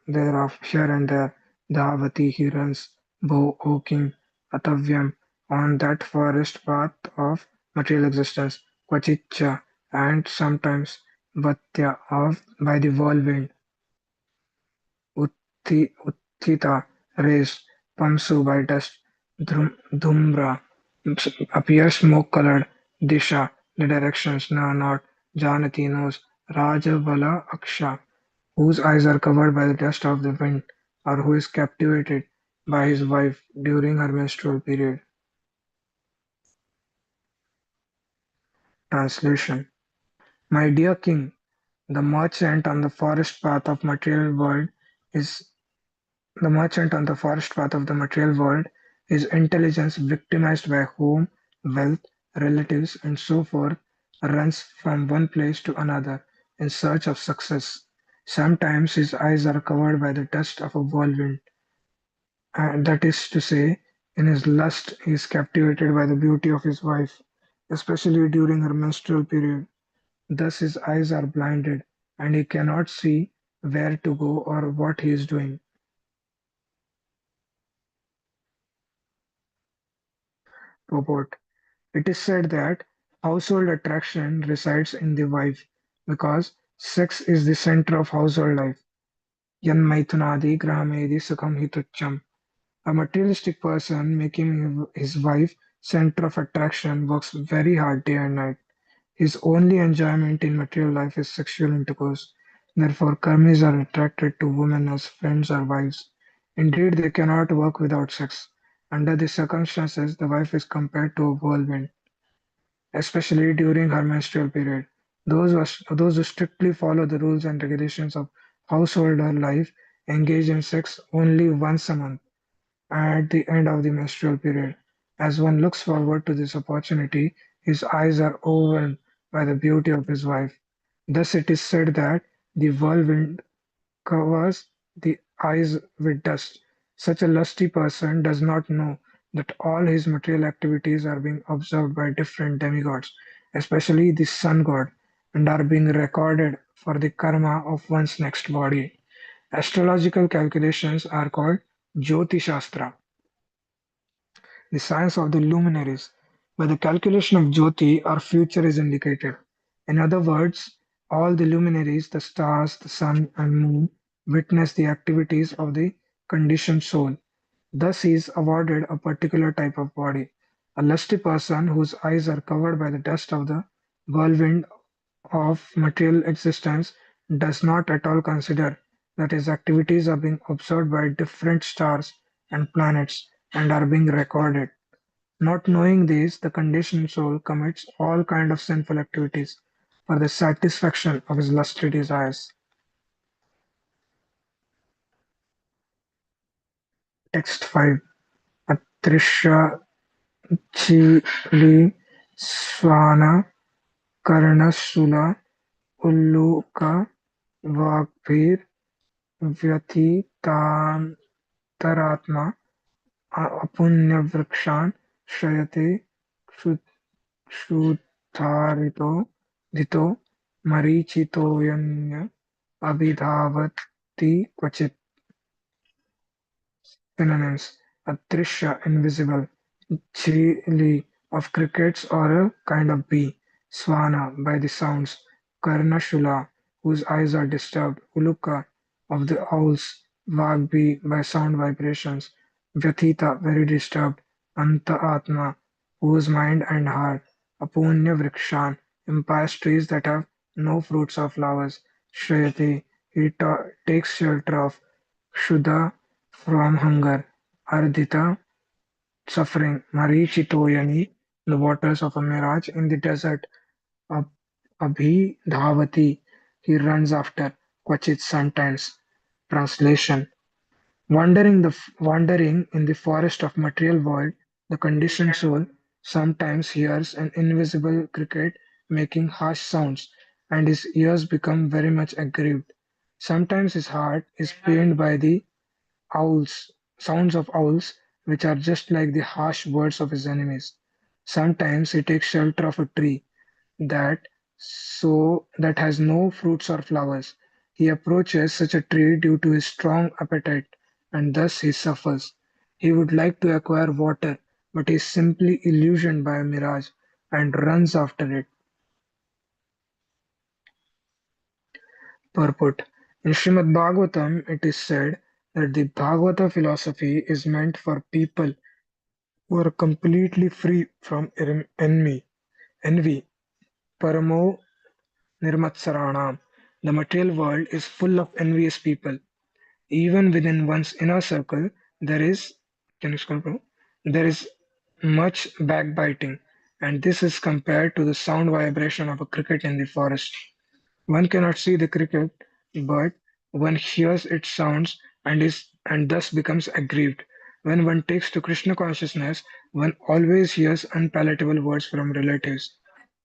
thereof, here and there, Dhavati, he runs, O king, Atavyam, on that forest path of material existence, Kvachitcha, and sometimes Vatya, of by the whirlwind, Uttita, raised, Pamsu by dust, Dhumra appears smoke-colored, Disha the directions, no not, Janati knows, Rajavala Aksha whose eyes are covered by the dust of the wind, or who is captivated by his wife during her menstrual period. Translation: My dear king, the merchant on the forest path of material world is The merchant on the forest path of the material world is intelligence victimized by home, wealth, relatives, and so forth, runs from one place to another in search of success. Sometimes his eyes are covered by the dust of a whirlwind, and that is to say, in his lust he is captivated by the beauty of his wife, especially during her menstrual period. Thus his eyes are blinded, and he cannot see where to go or what he is doing. Purport: It is said that household attraction resides in the wife because sex is the center of household life. Yan maithunadi grahamedi sukham hitucham. A materialistic person making his wife center of attraction works very hard day and night. His only enjoyment in material life is sexual intercourse. Therefore, karmis are attracted to women as friends or wives. Indeed, they cannot work without sex. Under these circumstances, the wife is compared to a whirlwind especially during her menstrual period. Those who strictly follow the rules and regulations of householder life engage in sex only once a month at the end of the menstrual period. As one looks forward to this opportunity, his eyes are overwhelmed by the beauty of his wife. Thus, it is said that the whirlwind covers the eyes with dust. Such a lusty person does not know that all his material activities are being observed by different demigods, especially the sun god, and are being recorded for the karma of one's next body. Astrological calculations are called Jyoti Shastra, the science of the luminaries. By the calculation of Jyoti, our future is indicated. In other words, all the luminaries, the stars, the sun, and moon, witness the activities of the conditioned soul. Thus, he is awarded a particular type of body. A lusty person whose eyes are covered by the dust of the whirlwind of material existence does not at all consider that his activities are being observed by different stars and planets and are being recorded. Not knowing this, the conditioned soul commits all kind of sinful activities for the satisfaction of his lusty desires. Text 5. Atrisha Chili Swana Karnasula Ulluka Vagbhir Vyatitantaratma Apunyavrikshan Shrayate Kshutarito Dito Marichitoyanya Abhidhavati Kvachit. Synonyms: Adrishya invisible, chili of crickets or a kind of bee, swana by the sounds, karnashula whose eyes are disturbed, uluka of the owls, vagbi by sound vibrations, vyathita very disturbed, anta atma whose mind and heart, apunya vrikshan impious trees that have no fruits or flowers, shrayati he takes shelter of, Shuddha from hunger, Ardhita suffering, Marichitoyani the waters of a mirage in the desert, Ab- Abhidhavati he runs after, Kvachit sometimes. Translation: wandering in the forest of material world, the conditioned soul sometimes hears an invisible cricket making harsh sounds, and his ears become very much aggrieved. Sometimes his heart is pained by the owls, sounds of owls, which are just like the harsh words of his enemies. Sometimes he takes shelter of a tree that has no fruits or flowers. He approaches such a tree due to his strong appetite, and thus he suffers. He would like to acquire water, but is simply illusioned by a mirage and runs after it. Purport: In Śrīmad-Bhāgavatam it is said that the Bhagavata philosophy is meant for people who are completely free from envy, paramo nirmatsaranam. The material world is full of envious people. Even within one's inner circle, there is, can you scroll, bro? There is much backbiting, and this is compared to the sound vibration of a cricket in the forest. One cannot see the cricket, but one hears its sounds and thus becomes aggrieved. When one takes to Krishna consciousness, one always hears unpalatable words from relatives.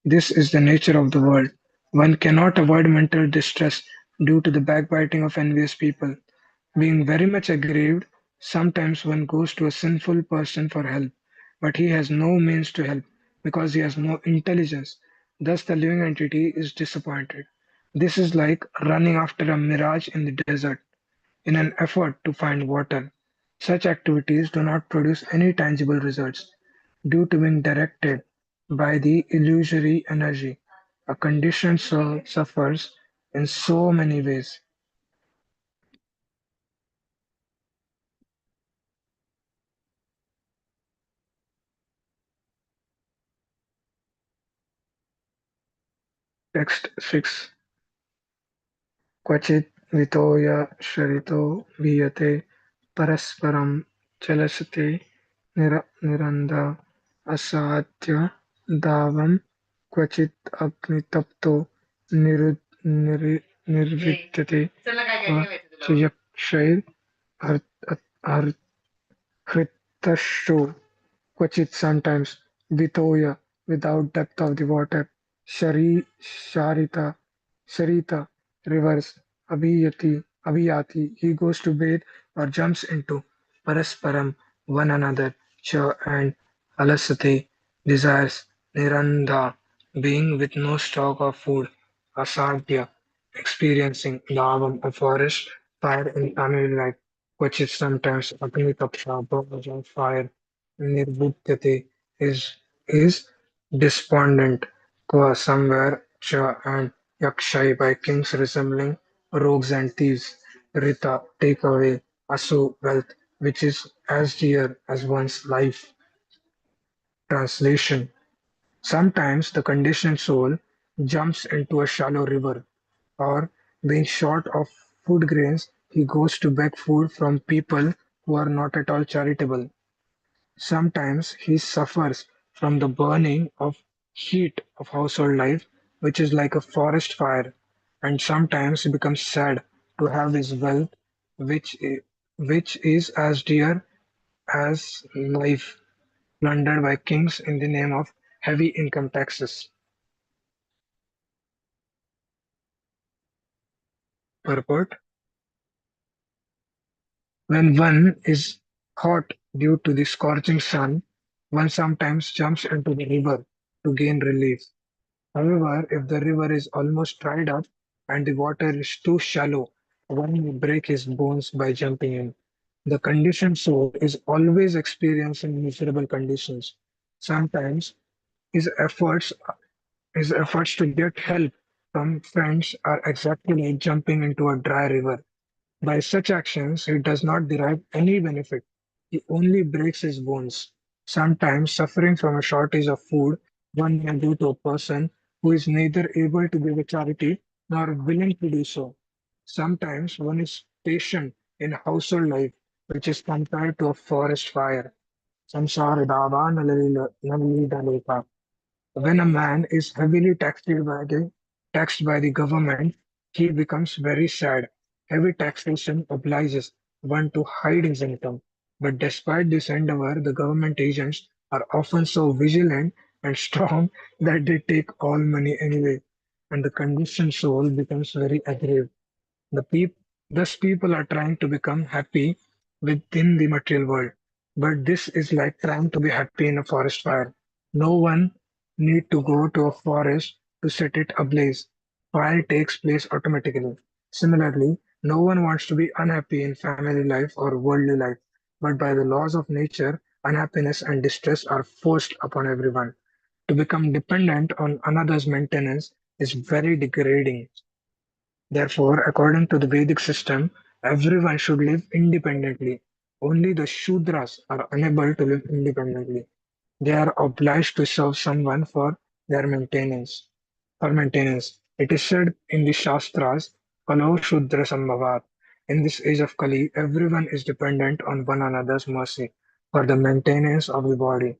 This is the nature of the world. One cannot avoid mental distress due to the backbiting of envious people. Being very much aggrieved, sometimes one goes to a sinful person for help, but he has no means to help because he has no intelligence. Thus, the living entity is disappointed. This is like running after a mirage in the desert in an effort to find water. Such activities do not produce any tangible results due to being directed by the illusory energy. A conditioned soul suffers in so many ways. Text 6. क्वचित् वितोयशरितो वीयते परस्परं चलसते निरन्द असाद्य दावं क्वचित् अग्नितप्तो निर्विद्यते च यक्षैर्हृतश्चो Kvachit sometimes, Vitoya, without depth of the water, Sharita, Sharita, rivers, Abhiyati, he goes to bathe or jumps into, Parasparam, one another, Cha and Alasate, desires, Niranda, being with no stock of food, Asadhya, experiencing Davam, a forest, fire in family life, Kvachit sometimes, Agnitapsha, burns on fire, Nirbuddhate is despondent, Kwa somewhere, Cha and Yakshai by kings resembling rogues and thieves, Rita take away, Asu wealth, which is as dear as one's life. Translation: Sometimes the conditioned soul jumps into a shallow river, or being short of food grains, he goes to beg food from people who are not at all charitable. Sometimes he suffers from the burning of heat of household life, which is like a forest fire, and sometimes he becomes sad to have his wealth, which is as dear as life, plundered by kings in the name of heavy income taxes. Purport: when one is hot due to the scorching sun, one sometimes jumps into the river to gain relief. However, if the river is almost dried up and the water is too shallow, one may break his bones by jumping in. The conditioned soul is always experiencing miserable conditions. Sometimes his efforts his efforts to get help from friends are exactly like jumping into a dry river. By such actions, he does not derive any benefit. He only breaks his bones. Sometimes, suffering from a shortage of food, one may do to a person who is neither able to give a charity nor willing to do so. Sometimes, one is patient in household life, which is compared to a forest fire. Samsara dava nalilidaleka. When a man is heavily taxed by the government, he becomes very sad. Heavy taxation obliges one to hide his income. But despite this endeavor, the government agents are often so vigilant and strong that they take all money anyway, and the conditioned soul becomes very aggrieved. Thus, people are trying to become happy within the material world. But this is like trying to be happy in a forest fire. No one need to go to a forest to set it ablaze. Fire takes place automatically. Similarly, no one wants to be unhappy in family life or worldly life. But by the laws of nature, unhappiness and distress are forced upon everyone. To become dependent on another's maintenance is very degrading. Therefore, according to the Vedic system, everyone should live independently. Only the Shudras are unable to live independently. They are obliged to serve someone for their maintenance. For maintenance, it is said in the Shastras, Kalo Shudra Sambhavat. In this age of Kali, everyone is dependent on one another's mercy for the maintenance of the body.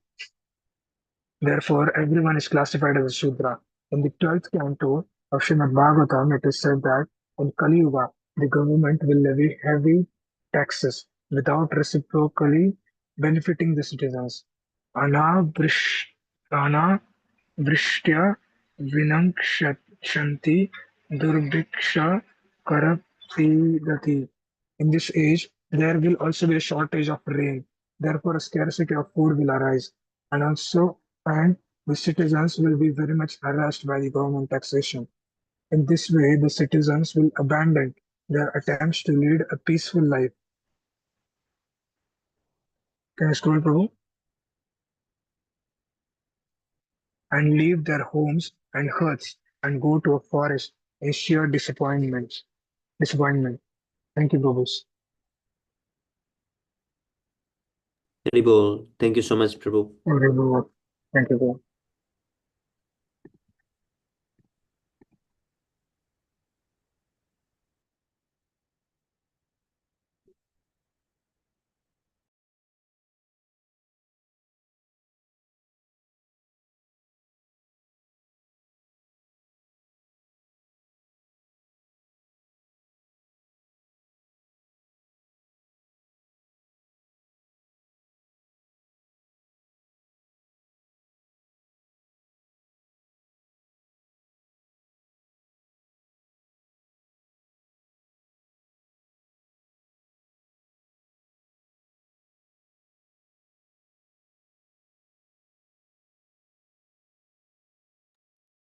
Therefore, everyone is classified as a Shudra. In the 12th canto of Śrīmad-Bhāgavatam, it is said that in Kali Yuga, the government will levy heavy taxes without reciprocally benefiting the citizens. Anavrish- Anavrishtya vinakshanti durbiksha karapidati. In this age, there will also be a shortage of rain. Therefore, a scarcity of food will arise. And the citizens will be very much harassed by the government taxation. In this way, the citizens will abandon their attempts to lead a peaceful life. Can I scroll, Prabhu? And leave their homes and huts and go to a forest in sheer disappointment. Disappointment. Thank you, Prabhu. Haribol. Thank you so much, Prabhu. Thank you, Prabhu. Thank you, Prabhu.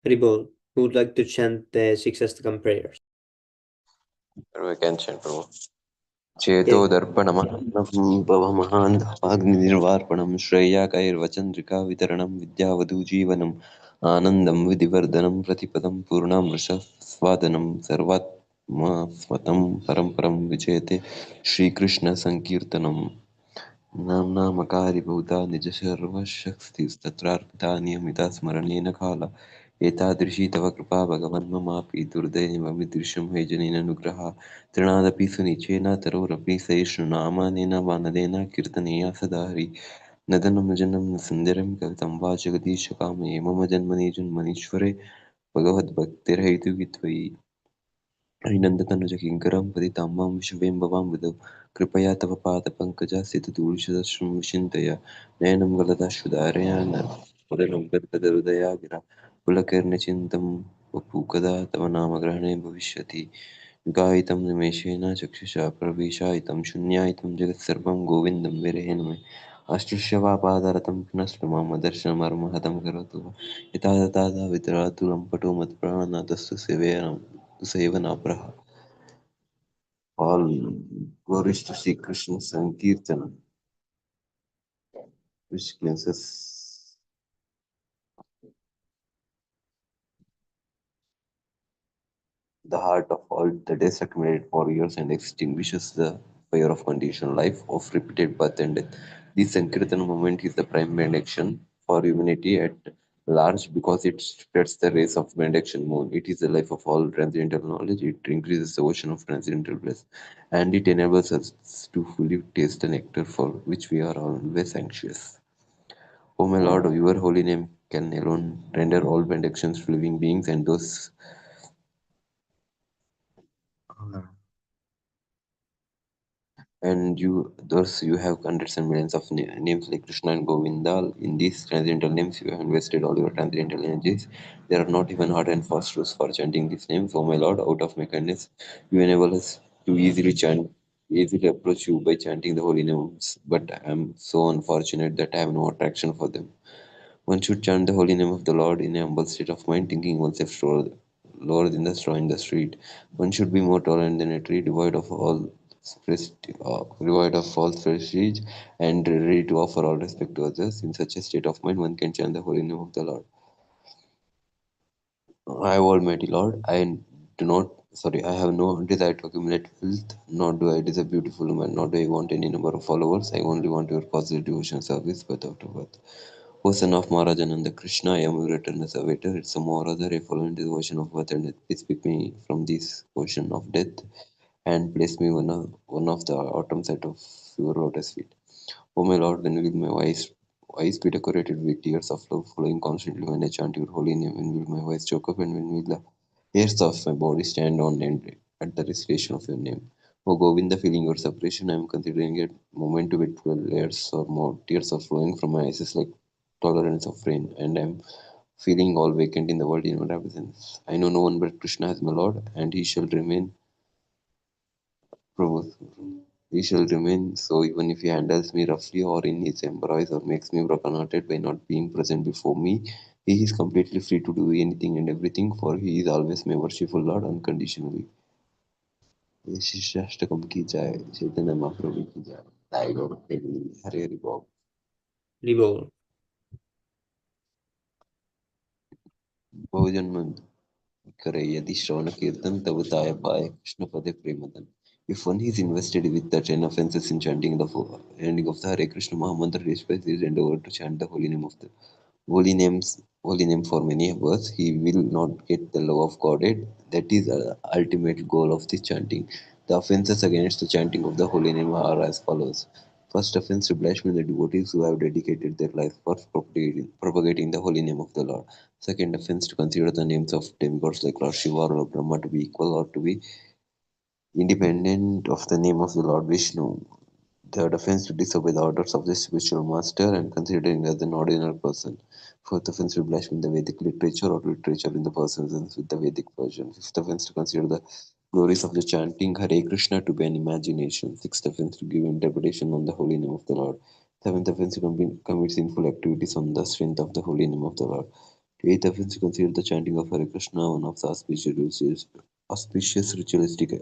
Haribol. Who would like to chant the six Astakam prayers? We can chant, Prabhu. चेतोदर्पणमहं भवमहान्धवाग्निर्वार्पणं श्रेयाकैर्वचन्द्रिका वितरणं विद्यावधूजीवनम् आनन्दं विधिवर्धनं प्रतिपदं पूर्णामृषस्वादनं सर्वात्मस्वतं परं विजयते श्रीकृष्णसङ्कीर्तनम् नाम्नामकारिभूता निजशर्वशक्तिस्तत्रार्पिता नियमिता स्मरणेन काला एतादृशी तव कृपा भगवन् ममापि दुर्दैवमिदृशं हे जनेनानुग्रहा तृणादपि सुनिचेन तरोरपि सहिष्णुनामानेन वानदेन कीर्तनीया सदा हरि नदनं जनं न सुन्दरं कवितं वा जगदीशकामये मम जन्मनि जन्मनीश्वरे भगवद्भक्तिर्हैतुकी त्वयि अहिनन्दतनुजकिङ्करं पतितं मां विषवेम्बवां विदौ कृपया तव पादपङ्कजस्थितधूलिशतश्रं विचिन्तय नयनं गलदाश्रुधारया नवदनं गद्गदहृदया गिरा पुलकैर्निचिन्तं वपु कदा तव नामग्रहणे भविष्यति गायितं निमेषेण चक्षुषा प्रविशायितं शून्यायितं जगत्सर्वं गोविन्दं विरहेण मे अष्टुष्य वा पादरतं पुनश्च मम दर्शनमर्महतं करोतु वा यथा तथा वितरातुलं पटो मत्प्राणनाथस्तु सेवनाप्रः All glories to Sri Krishna Sankirtan, which cleanses the heart of all that is accumulated for years and extinguishes the fire of conditional life of repeated birth and death. This Sankirtan movement is the prime benediction for humanity at large because it spreads the rays of benediction moon. It is the life of all transcendental knowledge. It increases the ocean of transcendental bliss, and it enables us to fully taste the nectar for which we are always anxious. O my Lord, your holy name can alone render all benedictions to living beings and thus you have hundreds and millions of names like Krishna and Govinda. In these transcendental names, you have invested all your transcendental energies. There are not even hard and fast rules for chanting these names. O my Lord, out of my kindness, you enable us to easily approach you by chanting the holy names. But I am so unfortunate that I have no attraction for them. One should chant the holy name of the Lord in a humble state of mind, thinking oneself lower than the straw in the street. One should be more tolerant than a tree, devoid of false prestige, and ready to offer all respect to others. In such a state of mind, one can chant the holy name of the Lord. I, Almighty Lord, I have no desire to accumulate wealth, nor do I desire beautiful women, nor do I want any number of followers. I only want your positive devotion service birth after birth. O son of Maharajananda Krishna, I am your eternal servitor. It's some more other I follow in this ocean of birth and death. Please pick me from this ocean of death and place me one of the autumn set of your lotus feet. O my Lord, when will my eyes be decorated with tears of love flowing constantly when I chant your holy name? When will my voice choke up and when will the hairs of my body stand on end at the recitation of your name? O Govinda, feeling your separation, I am considering a moment to with 12 layers or more. Tears are flowing from my eyes like tolerance of rain, and I am feeling all vacant in the world in your absence. I know no one but Krishna as my Lord, and he shall remain Prabhu. He shall remain so even if he handles me roughly or in his embrace or makes me broken-hearted by not being present before me. He is completely free to do anything and everything, for he is always my worshipful Lord unconditionally. शिष्टाष्टकम की जाए चैतन्य महाप्रभु की जाए हरे हरि बोल Libor. बहुजन मन करे यदि श्रवण कीर्तन तब ताय पाए कृष्ण पदे प्रेमदन. If one is invested with the 10 offenses in chanting the ending of the Hare Krishna Mahamantra, despite his endeavor to chant the holy name of the holy name for many hours, he will not get the love of Godhead. That is the ultimate goal of this chanting. The offenses against the chanting of the holy name are as follows. First offense to blaspheme the devotees who have dedicated their life for propagating the holy name of the Lord. Second offense to consider the names of demigods like Lord Shiva or Brahma to be equal or to be independent of the name of the Lord Vishnu. Third offense to disobey the orders of the spiritual master and considering as an ordinary person. Fourth offense to blaspheme the Vedic literature or literature in the persons with the Vedic version. Fifth offense to consider the glories of the chanting Hare Krishna to be an imagination. Sixth offense to give interpretation on the holy name of the Lord. Seventh offense to commit sinful activities on the strength of the holy name of the Lord. Eighth offense to consider the chanting of Hare Krishna one of the auspicious ritualistic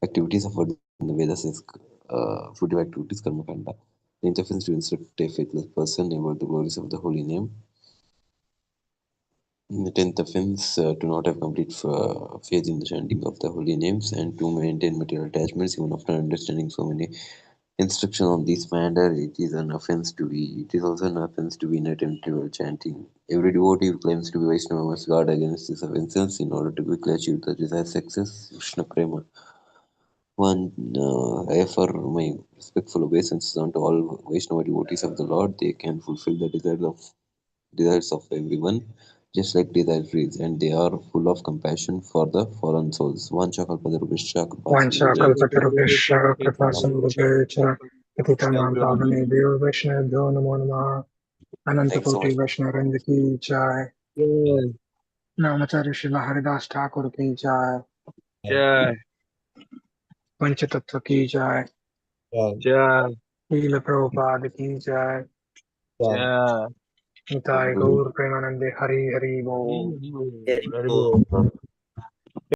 activities offered in the Vedas is food activities karma kanda. Ninth offense to instruct a faithless person about the glories of the holy name. The tenth offense to not have complete faith in the chanting of the holy names and to maintain material attachments even after understanding so many instruction on this matter. It is an offense to be. It is also an offense to be inattentive while chanting. Every devotee who claims to be Vaishnava must guard against these offenses in order to quickly achieve the desired success. Krishna Prema. One, I offer my respectful obeisances unto all Vaishnava devotees of the Lord. They can fulfill the desires of everyone, just like desire trees, and they are full of compassion for the fallen souls. Vanchakalpatarubhishya वाञ्छाकल्पतरुभ्यश्च कृपासिन्धुभ्यश्च पतितानां पावनेभ्यो वैष्णवेभ्यो नमो नमः। अनंत Thanks so कोटि much. वैष्णववृंद की जय। Jai. नामाचार्य Shri Haridas Thakur की जय। Jai. पंच तत्व की जय। Jai. लील प्रभुपाद की जय। Jai. निताय गौर प्रेमानंदे हरि हरि बोल। Very good.